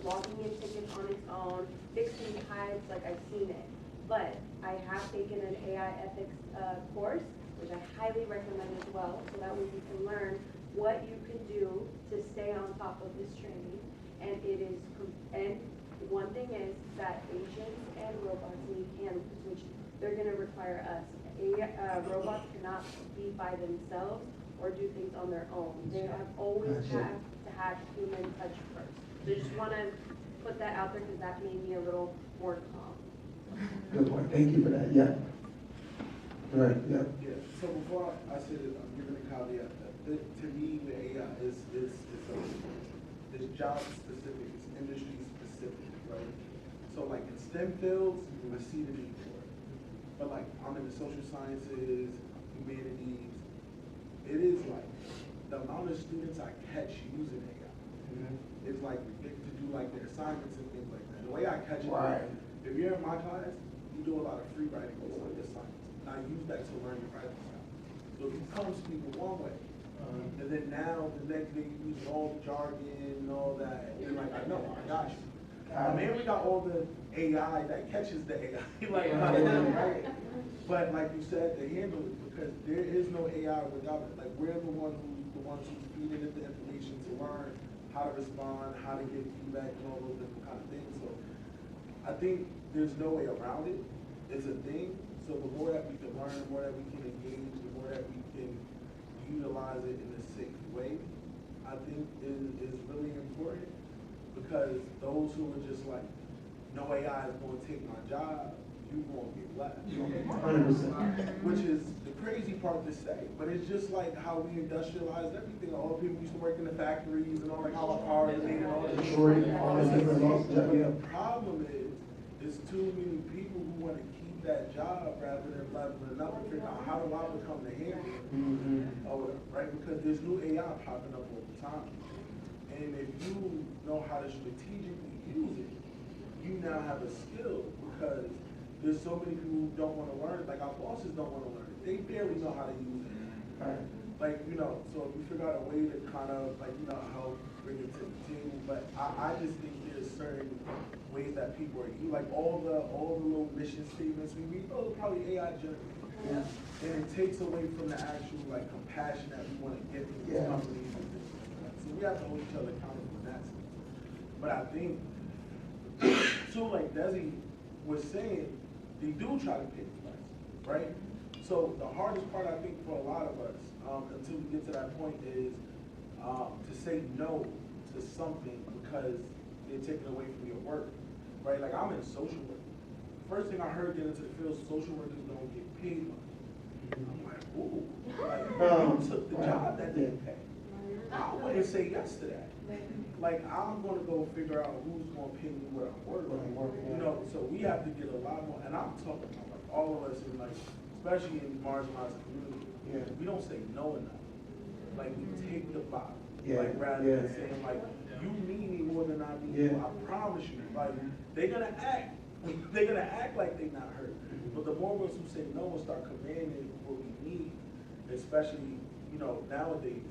logging in tickets on its own, fixing pipes, like I've seen it. But I have taken an AI ethics course, which I highly recommend as well, so that way you can learn what you can do to stay on top of this training. And one thing is that agents and robots need handlers, which they're gonna require us. Robots cannot be by themselves or do things on their own. They have always have to have human touch first. So just wanna put that out there because that made me a little more calm. Good point, thank you for that, yeah. Right, yeah. Yeah, so before I said it, I'm giving a caveat that to me, the AI is job specific, it's industry specific, right? So like in STEM fields, I see the need for it. But like I'm in the social sciences, humanities, it is like the amount of students I catch using AI is like ridiculous to do like their assignments and things like that. The way I catch it, if you're in my class, you do a lot of free writing on like assignments. And I use that to learn your writing style. So if you come to people one way, and then now the next day you use all the jargon and all that, and like I know, I got you. I mean, we got all the AI that catches the AI, right? But like you said, to handle it, because there is no AI without it. Like we're the ones who's feeding it the information to learn how to respond, how to give feedback, and all those different kind of things. So I think there's no way around it. It's a thing. So the more that we can learn, the more that we can engage, the more that we can utilize it in a safe way, I think is really important. Because those who are just like, no AI is going to take my job, you're going to get left. 100%. Which is the crazy part to say, but it's just like how we industrialized everything. All the people used to work in the factories and all, like how our cars are made and all that. The problem is, there's too many people who want to keep that job rather than leveling up and figure out how do I become the handler, right? Because there's new AI popping up all the time. And if you know how to strategically use it, you now have a skill, because there's so many people who don't want to learn it. Like our bosses don't want to learn it. They barely know how to use it. Right? Like, so if you figure out a way to kind of like, help bring it to the table. But I just think there's certain ways that people are like all the little mission statements we read, probably AI generated. Yeah. And it takes away from the actual like compassion that we want to give to these companies. So we have to hold each other accountable in that sense. But I think, so like Desi was saying, they do try to pick flights, right? So the hardest part I think for a lot of us, until we get to that point, is to say no to something because they're taking away from your work, right? Like I'm in social work. First thing I heard getting into the field, social workers don't get paid much. I'm like, ooh, like you took the job that they pay. I wouldn't say yes to that. Like I'm gonna go figure out who's gonna pay me where I'm working. So we have to get a lot more, and I'm talking about like all of us in like, especially in marginalized communities, we don't say no enough. Like we take the bottom. Like rather than saying like, you need me more than I need you, I promise you. Like they're gonna act like they're not hurt. But the more of us who say no and start commanding what we need, especially, nowadays,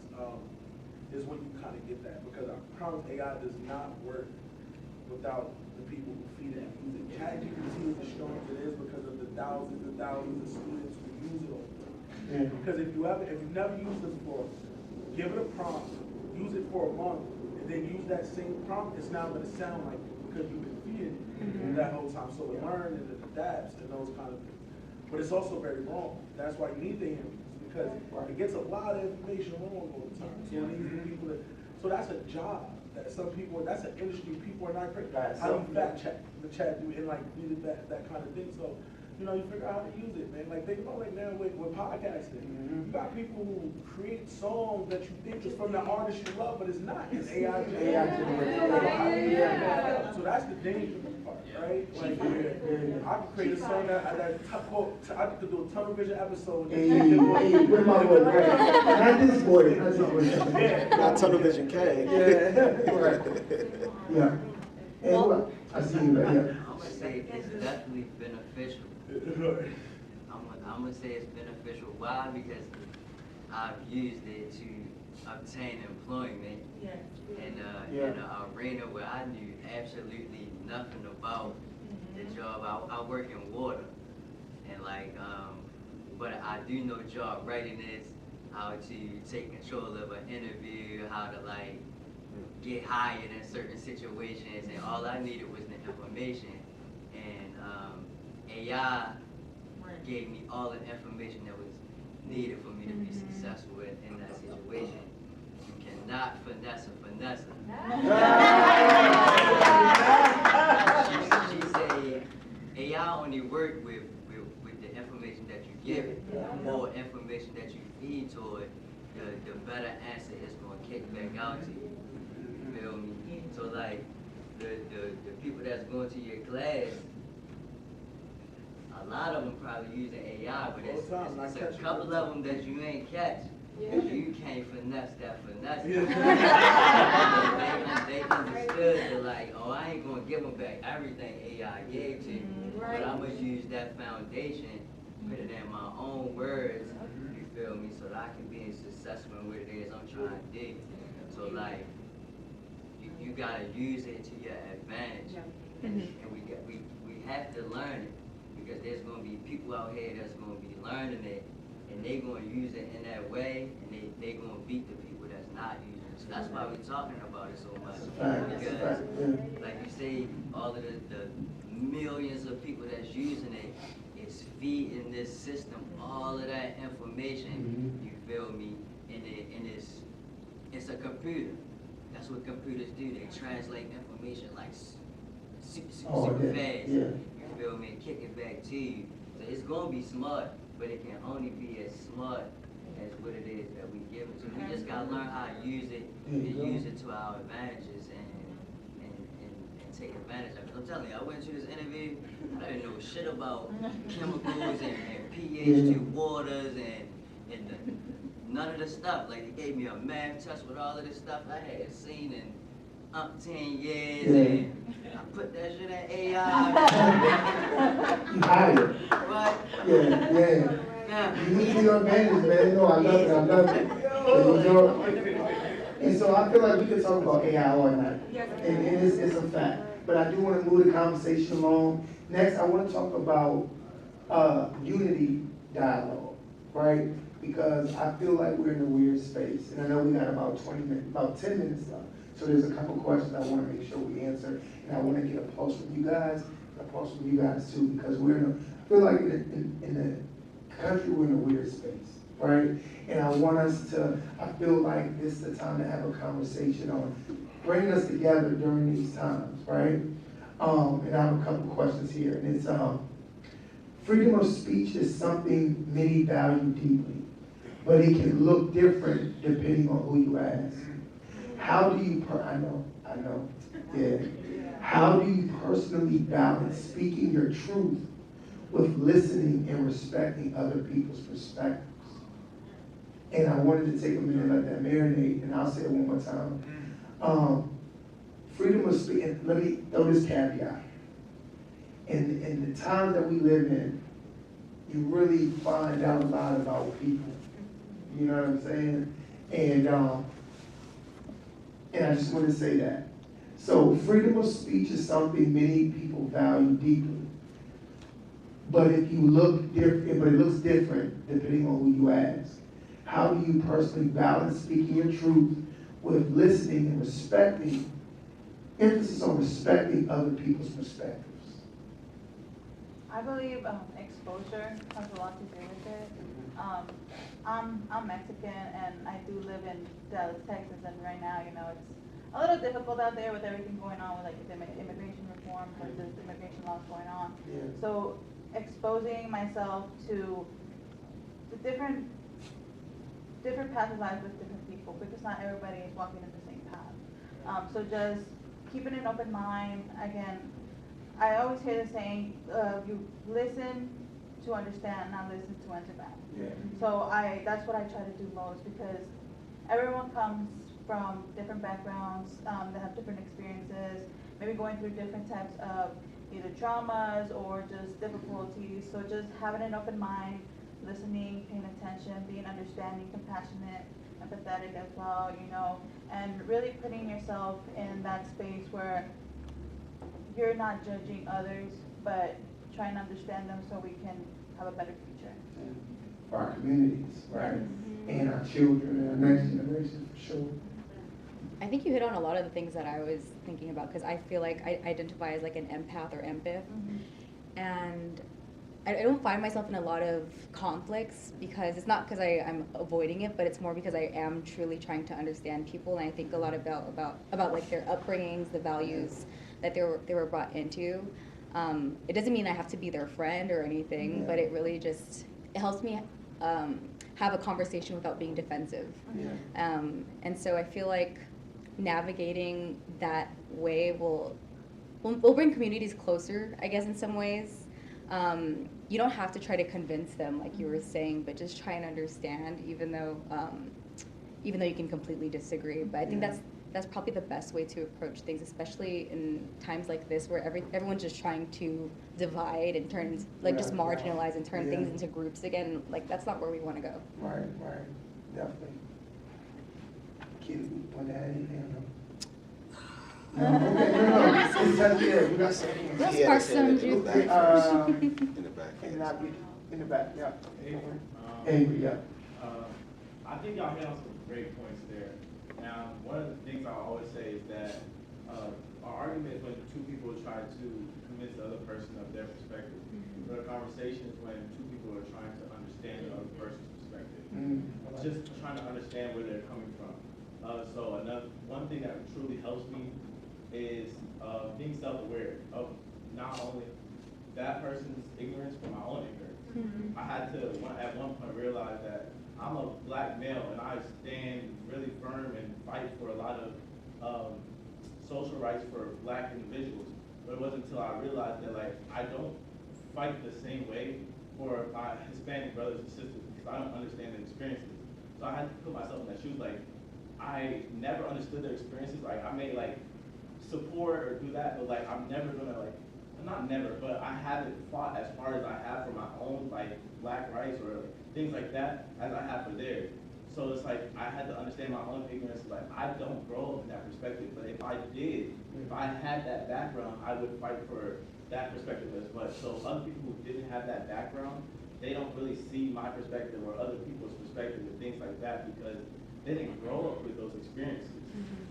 is when you kind of get that. Because I promise AI does not work without the people who feed it and use it. ChatGPT is as strong as it is because of the thousands and thousands of students who use it all the time. Because if you've never used this before, give it a prompt, use it for a month, and then use that same prompt, it's now going to sound like it because you've been feeding it. that whole time. So it learns and it adapts and those kind of things. But it's also very wrong. That's why you need the interviews, because it gets a lot of information wrong all the time. So it needs the people that, so that's a job that some people, that's an industry people are not great. How do you fact check the chat and like do that kind of thing? So, you know, you figure out how to use it, man. Like think about like now with podcasting. You got people who create songs that you think is from the artist you love, but it's not. It's AI generated. So that's the dangerous part, right? Like I could create a song that I could do a tunnel vision episode. With my boy, right? Not this boy. Not tunnel vision K. Right. Yeah. And what? I see you right here. I'm gonna say it's definitely beneficial. I'm gonna say it's beneficial. Why? Because I've used it to obtain employment in an arena where I knew absolutely nothing about the job. I work in water, and like, but I do know job readiness, how to take control of an interview, how to like get hired in certain situations, and all I needed was the information. And AI gave me all the information that was needed for me to be successful in that situation. You cannot finesse a finesse. She said AI only work with the information that you give it. The more information that you feed to it, the better answer it's going to kick back out to you. You feel me? So like the people that's going to your class, a lot of them probably using AI, but it's a couple of them that you ain't catch. You can't finesse that finesse. They understood that like, oh, I ain't gonna give them back everything AI gave to me, but I'm gonna use that foundation, put it in my own words, you feel me, so that I can be successful in what it is I'm trying to do. So like, you gotta use it to your advantage, and we have to learn it, because there's gonna be people out here that's gonna be learning it, and they gonna use it in that way, and they gonna beat the people that's not using it. So that's why we're talking about it so much, because like you say, all of the millions of people that's using it, it's feeding this system all of that information, you feel me, and it's a computer. That's what computers do. They translate information like super fast. You feel me? And kick it back to you. So it's gonna be smart, but it can only be as smart as what it is that we give it to. We just gotta learn how to use it and use it to our advantages and take advantage of it. I'm telling you, I went to this interview, I didn't know shit about chemicals and pH to waters and none of the stuff. Like they gave me a math test with all of this stuff I had seen in 10 years, and I put that shit in AI. You hired. What? Yeah. You need your advantage, man. No, I love it. And so I feel like we could talk about AI all night. And it's a fact. But I do want to move the conversation along. Next, I want to talk about unity dialogue, right? Because I feel like we're in a weird space. And I know we got about 10 minutes left. So there's a couple questions I want to make sure we answer. And I want to get a pulse from you guys, a pulse from you guys too, because I feel like in the country we're in a weird space, right? And I feel like this is the time to have a conversation on bringing us together during these times, right? And I have a couple questions here. And it's, freedom of speech is something many value deeply, but it can look different depending on who you ask. How do you, I know, yeah. How do you personally balance speaking your truth with listening and respecting other people's perspectives? And I wanted to take a minute and let that marinate, and I'll say it one more time. Freedom of speech, and let me throw this caveat. In the times that we live in, you really find out a lot about people. You know what I'm saying? And I just want to say that. So freedom of speech is something many people value deeply. But if you look different, but it looks different depending on who you ask. How do you personally balance speaking your truth with listening and respecting emphasis on respecting other people's perspectives? I believe exposure has a lot to do with it. I'm Mexican and I do live in Dallas, Texas, and right now, you know, it's a little difficult out there with everything going on with like the immigration reform versus immigration laws going on. Yeah. So exposing myself to the different paths of life with different people, because not everybody is walking in the same path. So just keeping an open mind. Again, I always hear the saying, you listen to understand, not listen to answer back. Yeah. So that's what I try to do most, because everyone comes from different backgrounds, that have different experiences, maybe going through different types of either traumas or just difficulties. So just having an open mind, listening, paying attention, being understanding, compassionate, empathetic as well, you know, and really putting yourself in that space where you're not judging others, but trying to understand them so we can have a better future. For our communities, right? And our children and our next generation, for sure. I think you hit on a lot of the things that I was thinking about, because I feel like I identify as like an empath or empath, and I don't find myself in a lot of conflicts, because it's not because I'm avoiding it, but it's more because I am truly trying to understand people, and I think a lot about like their upbringings, the values that they were brought into. It doesn't mean I have to be their friend or anything, but it really just, it helps me have a conversation without being defensive. And so I feel like navigating that way will bring communities closer, I guess, in some ways. You don't have to try to convince them, like you were saying, but just try and understand, even though you can completely disagree. But I think that's probably the best way to approach things, especially in times like this where everyone's just trying to divide and turn, like just marginalize and turn things into groups again. Like, that's not where we want to go. Right, definitely. Kid, want to add anything? No, okay, no. It's just, we got something. Let's spark some juice. In the back. In the back, yeah. Avery, yeah. I think y'all hit on some great points there. Now, one of the things I always say is that our argument is when two people try to convince the other person of their perspective. But a conversation is when two people are trying to understand the other person's perspective. Just trying to understand where they're coming from. So one thing that truly helps me is being self-aware of not only that person's ignorance, but my own ignorance. I had to, at one point, realize that I'm a black male and I stand really firm and fight for a lot of social rights for black individuals. But it wasn't until I realized that, like, I don't fight the same way for my Hispanic brothers and sisters because I don't understand their experiences. So I had to put myself in that shoes. Like, I never understood their experiences. Like, I may like support or do that, but like I'm never gonna like, not never, but I haven't fought as hard as I have for my own like black rights or like, things like that as I have for theirs. So it's like I had to understand my own ignorance. Like, I don't grow up in that perspective, but if I did, if I had that background, I would fight for that perspective as much. So other people who didn't have that background, they don't really see my perspective or other people's perspective and things like that because they didn't grow up with those experiences.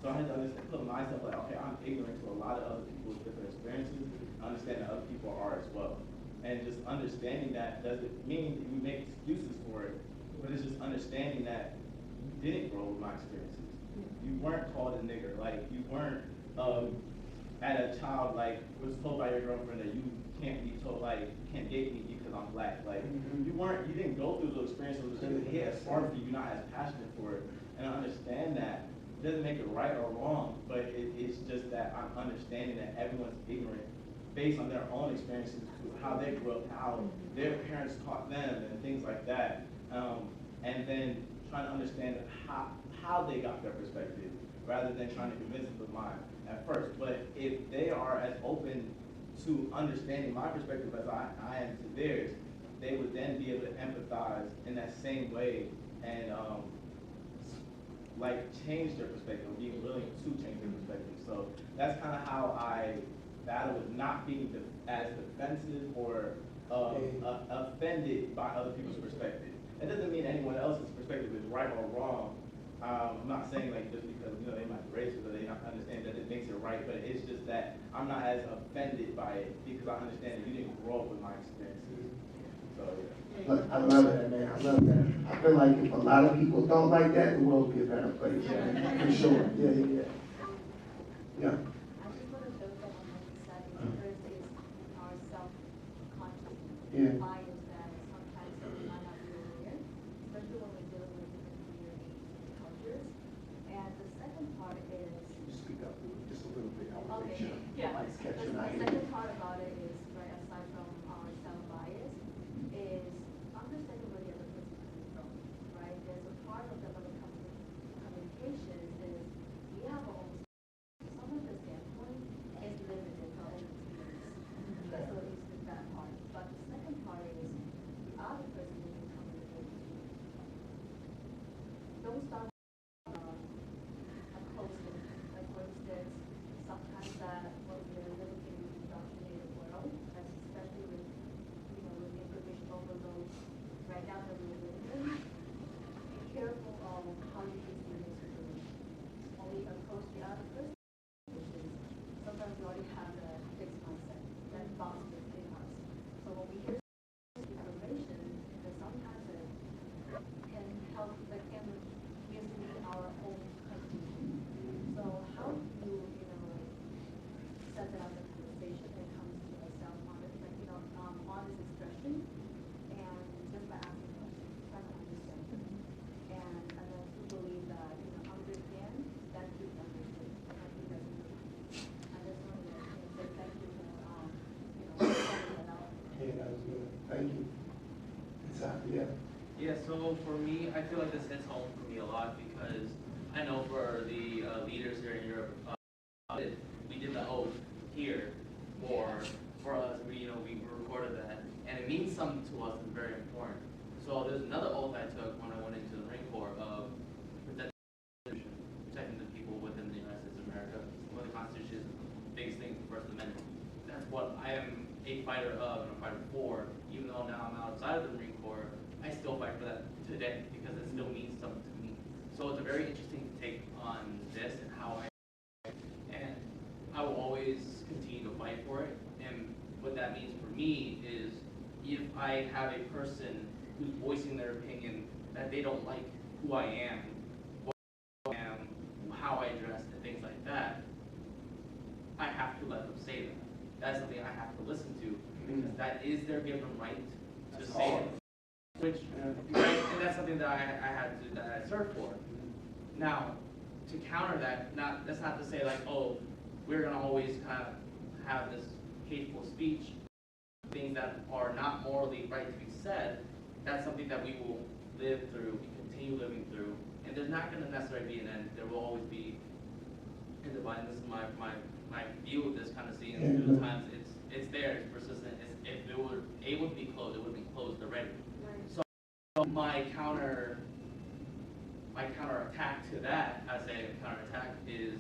So I had to understand, put myself like, okay, I'm ignorant to a lot of other people's different experiences. I understand that other people are as well. And just understanding that doesn't mean we make excuses for it, but it's just understanding that you didn't grow with my experiences. You weren't called a nigger. Like, you weren't at a child, like, was told by your girlfriend that you can't be told, like, can't date me because I'm black. Like, you didn't go through those experiences. It doesn't hit as hard for you, you're not as passionate for it. And I understand that. It doesn't make it right or wrong, but it's just that I'm understanding that everyone's ignorant based on their own experiences, how they grew up, how their parents taught them, and things like that. And then trying to understand how they got their perspective, rather than trying to convince them of mine at first. But if they are as open to understanding my perspective as I am to theirs, they would then be able to empathize in that same way and like change their perspective, being willing to change their perspective. So that's kind of how I battle with not being as defensive or offended by other people's perspective. It doesn't mean anyone else's perspective is right or wrong. I'm not saying like just because, you know, they might be racist or they not understand that it makes it right, but it's just that I'm not as offended by it because I understand that you didn't grow up with my experiences. So, yeah. Look, I love that, man. I love that. I feel like if a lot of people thought like that, the world would be a better place. Yeah. For sure. Yeah, yeah, yeah. Yeah. I just want to build on what you said. First is our self-conscious Yeah. bias that sometimes we might not be aware, especially when we're dealing with different communities and cultures. And the second part is. Speak up just a little bit. I want to make Okay, sure. yeah. Mike's The catching our ear. second part about it is, right, aside from our self-bias, is understanding where the other person is coming from, right? There's a part of the other communications is we have our own. Some of the standpoint is limited to our own experience. So it's that part. But the second part is the other person is communicating to you. Don't start a closing. Like for instance, sometimes that when we're living in an indoctrinated world, especially with with the information overload right now that we're living in, be careful of how you use the information. When we approach the other person, sometimes we already have a fixed mindset that box within us. So when we hear information, that sometimes it can help, that can mislead our own conclusion. So how do you, set that up in conversation when it comes to a self-honest, honest expression, and just by asking questions, try to understand. And then to believe that, understand that you understood. And I think that's important. I just wanted to say thank you for, setting that out. Yeah, that was good. Thank you. Exactly, yeah. Yeah, so for me, I feel like this hits home for me a lot because I know for the leaders here in Europe, we did the oath here for us. We recorded that, and it means something to us. It's very important. So there's another oath I took when I went into the Marine Corps of protecting the people within the United States of America. Well, the Constitution is the biggest thing, the First Amendment. That's what I am a fighter of and a fighter for. Even though now I'm outside of the Marine Corps, I still fight for that today because it still means something to me. So it's a very interesting take on this and how I will always continue to fight for it. And what that means for me is if I have a person who's voicing their opinion that they don't like who I am, what I am, how I dress, and things like that, I have to let them say that. That's something I have to listen to because that is their given right to say it. Which, and that's something that I served for. Now, to counter that, that's not to say like, oh, we're gonna always kind of have this hateful speech, things that are not morally right to be said. That's something that we will live through, we continue living through, and there's not gonna necessarily be an end. There will always be in the Bible. This is my view of this kind of scene. Through the times it's there, it's persistent. If it were able to be closed, it would have been closed already. So my counter attack to that, I say counter attack is,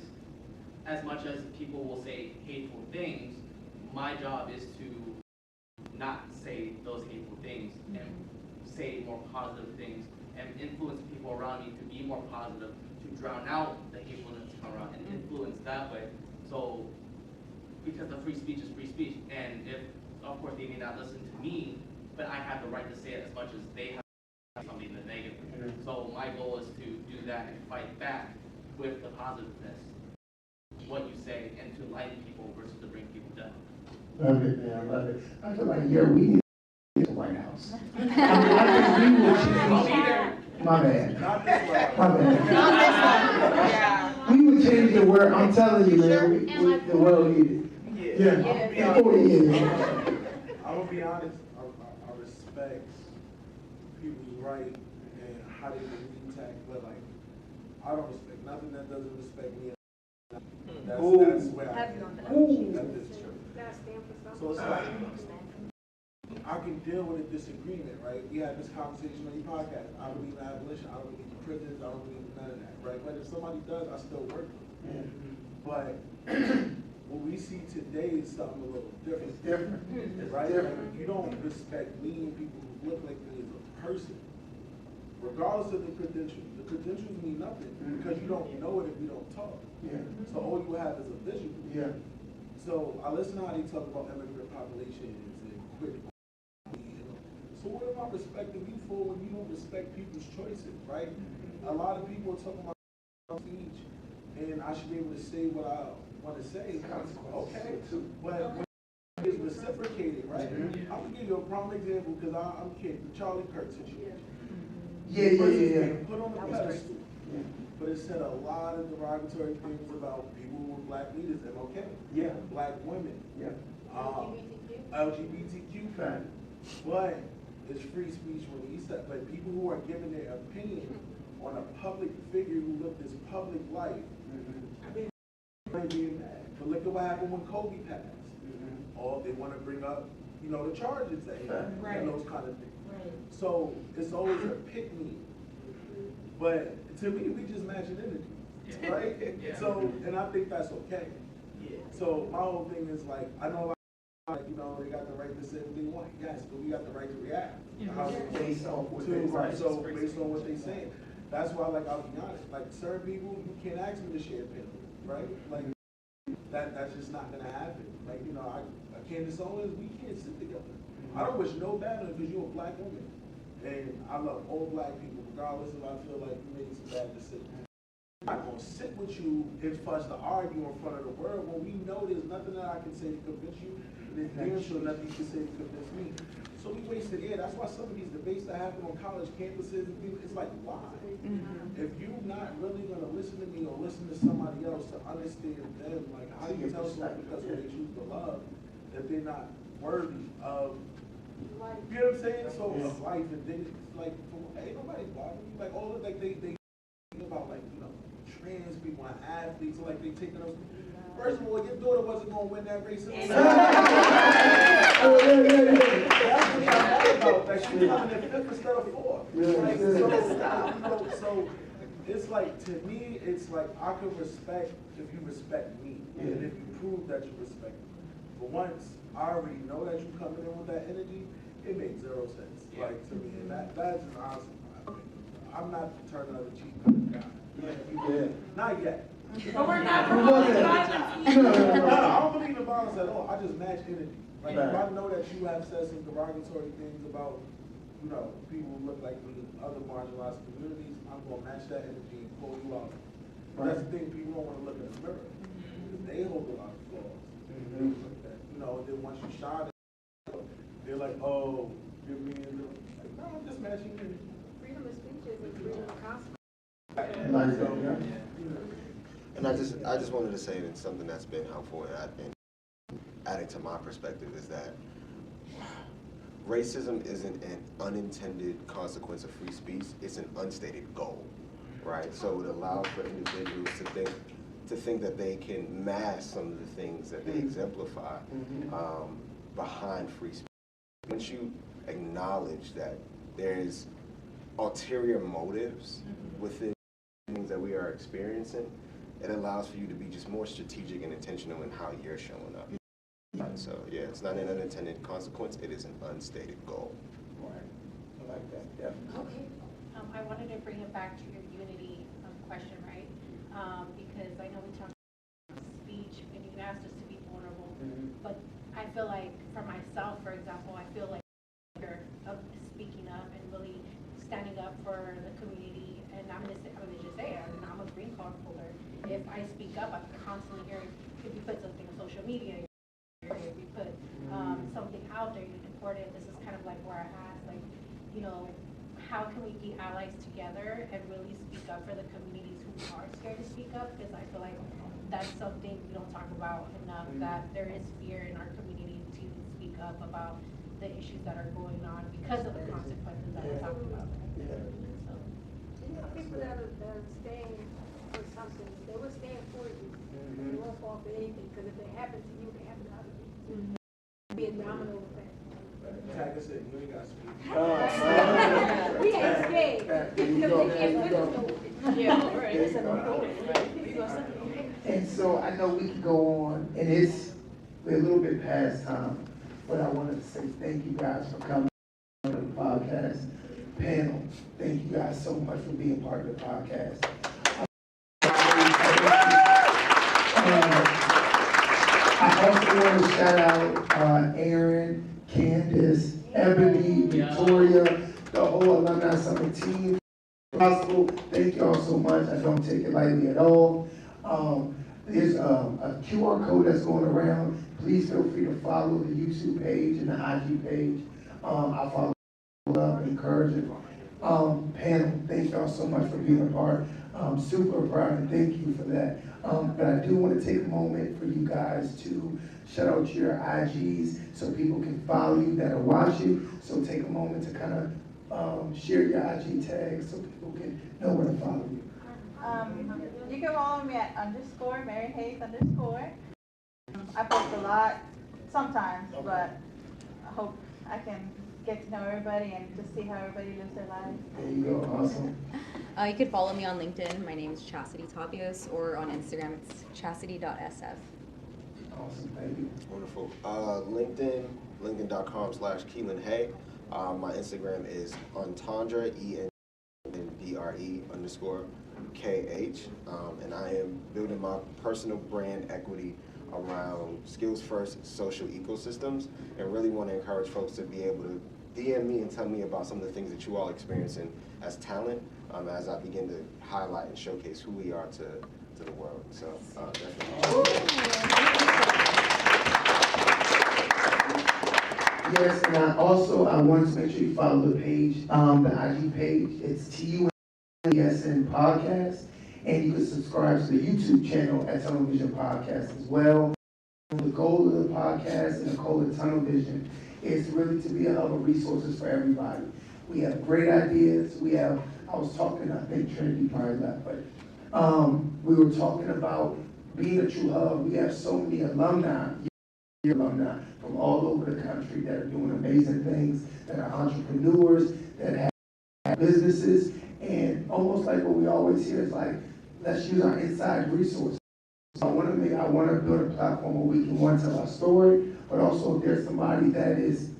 as much as people will say hateful things, my job is to not say those hateful things and say more positive things and influence people around me to be more positive, to drown out the hatefulness around and influence that way. So, because the free speech is free speech, and if, of course, they may not listen to me, but I have the right to say it as much as they have something that's negative. So my goal is to do that and fight back with the positiveness, what you say, and to enlighten people versus to bring people down. Love it, man. I love it. I feel like, yeah, we need to the White House. I think we will change. My bad. Not this way. My bad. Yeah. We would change the world. I'm telling you, man. The world needed. Yeah. 40 years. I'm gonna be honest. I respect people's right and how they believe tech, but like, I don't respect nothing that doesn't respect me. That's where I am. That is true. So it's like, I can deal with a disagreement, right? We had this conversation on your podcast. I don't believe in abolition. I don't believe in prisons. I don't believe in none of that, right? But if somebody does, I still work with them. But what we see today is something a little different. It's different. Right? Like, you don't respect me and people who look like me as a person, regardless of the credentials mean nothing because you don't know it if you don't talk. Yeah. So all you have is a visual. Yeah. So I listen to how they talk about immigrant populations and quit. So what am I respecting you for when you don't respect people's choices, right? A lot of people are talking about speech, and I should be able to say what I want to say. Okay, but when it's reciprocated, right? I'm gonna give you a prime example because I'm kidding. The Charlie Kirk situation. Yeah. Put on the pedestal. But it said a lot of derogatory things about people who were black leaders, MLK. Yeah. Black women. Yeah. LGBTQ fan. But it's free speech when he said, but people who are giving their opinion on a public figure who lived this public life, they being mad. But look at what happened when Kobe passed. Or they want to bring up, you know, the charges that he had and those kind of things. So it's always a pick me. But to me, we just matching energy, right? So, and I think that's okay. So my whole thing is like, I know you know, they got the right to say what they want. Yes, but we got the right to react. Based on what So based on what they saying. That's why, like, I'll be honest. Like, certain people, you can't ask me to share opinion, right? Like, that's just not gonna happen. Like, you know, Candace Owens, we can't sit together. I don't wish no bad on because you're a black woman. And I love all black people, regardless if I feel like you made some bad decisions. I'm not gonna sit with you and fuss to argue in front of the world when we know there's nothing that I can say to convince you, and there's damn sure nothing you can say to convince me. So we wasted air. That's why some of these debates that happen on college campuses, it's like, why? If you're not really gonna listen to me or listen to somebody else to understand them, like, how do you tell someone because when they choose to love that they're not worthy of, you know what I'm saying? So of life, and then it's like, ain't nobody bothering you. Like all of like they think about like, you know, trans people and athletes, like they taking those. First of all, your daughter wasn't gonna win that race. That's what y'all mad about. Like she's coming in fifth instead of fourth. Like, so it's like, to me, it's like I can respect if you respect me, and if you prove that you respect me. But once I already know that you're coming in with that energy, it makes zero sense. Like to me, and that's just honestly my opinion. I'm not the turn of the cheek kind of guy. Not yet. But we're not promoting violence either. No, I don't believe in violence at all. I just match energy. Like if I know that you have said some derogatory things about, you know, people who look like me in other marginalized communities, I'm gonna match that energy and pull you out. That's the thing, people don't want to look in the mirror. Because they hold a lot of flaws. You know, then once you shine it, they're like, oh, you're being like, no, I'm just matching energy. Freedom of speech is a freedom of conscience. And I just wanted to say that something that's been helpful and adding to my perspective is that racism isn't an unintended consequence of free speech, it's an unstated goal, right? So it allows for individuals to think that they can mask some of the things that they exemplify behind free speech. Once you acknowledge that there's ulterior motives within things that we are experiencing, it allows for you to be just more strategic and intentional in how you're showing up. So yeah, it's not an unintended consequence, it is an unstated goal. Right. I like that, yeah. Okay. I wanted to bring it back to your unity question, right? Because I know we talked about speech and you asked us to be vulnerable, but I feel like for myself, for example, I feel like of speaking up and really standing up for the community, and I'm gonna just say it, I'm a green card holder. If I speak up, I'm constantly hearing, if you put something on social media, if you put something out there, you report it. This is kind of like where I ask, like, you know, how can we be allies together and really speak up for the communities who are scared to speak up? Because I feel like that's something we don't talk about enough, that there is fear in our community to speak up about the issues that are going on because of the consequences that we're talking about. So. You know, people that are staying for something, they will stand for you. They won't fall for anything, because if it happens to you, it can happen to other people. Be a domino effect. Like I said, you ain't got to speak. We ain't scared, because they can't put us nowhere. Yeah, right. And so I know we can go on, and we're a little bit past time, but I wanted to say thank you guys for coming to the podcast. panel, thank you guys so much for being part of the podcast. I also want to shout out Aaron, Candace, Ebony, Victoria, the whole Alumni Summit team. Possible. Thank you all so much. I don't take it lightly at all. There's a QR code that's going around. Please feel free to follow the YouTube page and the IG page. I follow up, encourage it. Panel, thank y'all so much for being a part. Super proud and thank you for that. But I do want to take a moment for you guys to shout out your IGs so people can follow you that are watching. So take a moment to kind of share your IG tags so people can know where to follow you. You can follow me at _Mary Hayes _. I post a lot sometimes, but I hope I can get to know everybody and just see how everybody lives their lives. There you go, awesome. You could follow me on LinkedIn. My name is Chastity Tapios, or on Instagram, it's chastity.sf. Awesome, thank you. Wonderful. LinkedIn, linkedin.com/Keelan Hay. My Instagram is Entendre, ENDRE_KH. And I am building my personal brand equity around skills first social ecosystems, and really want to encourage folks to be able to DM me and tell me about some of the things that you all experiencing as talent, as I begin to highlight and showcase who we are to the world. So definitely. Yes, and I wanted to make sure you follow the page, the IG page. It's TUNSN Podcast, and you can subscribe to the YouTube channel at Tunnel Vision Podcast as well. The goal of the podcast and the goal of Tunnel Vision is really to be a hub of resources for everybody. We have great ideas. I was talking, I think Trinity probably left, but we were talking about being a true hub. We have so many alumni from all over the country that are doing amazing things, that are entrepreneurs, that have businesses, and almost like what we always hear is like, let's use our inside resources. So I want to build a platform where we can tell our story, but also if there's somebody that is,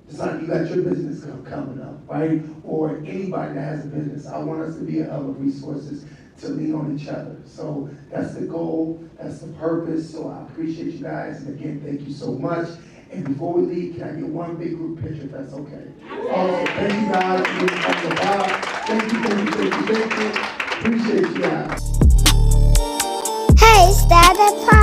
it's like you got your business coming up, right? Or anybody that has a business, I want us to be a hub of resources to lean on each other. So that's the goal, that's the purpose. So I appreciate you guys, and again, thank you so much. And before we leave, can I get one big group picture if that's okay? Awesome. Thank you guys for being on the pod. Thank you. Appreciate you guys. Hey, Startup Podcast.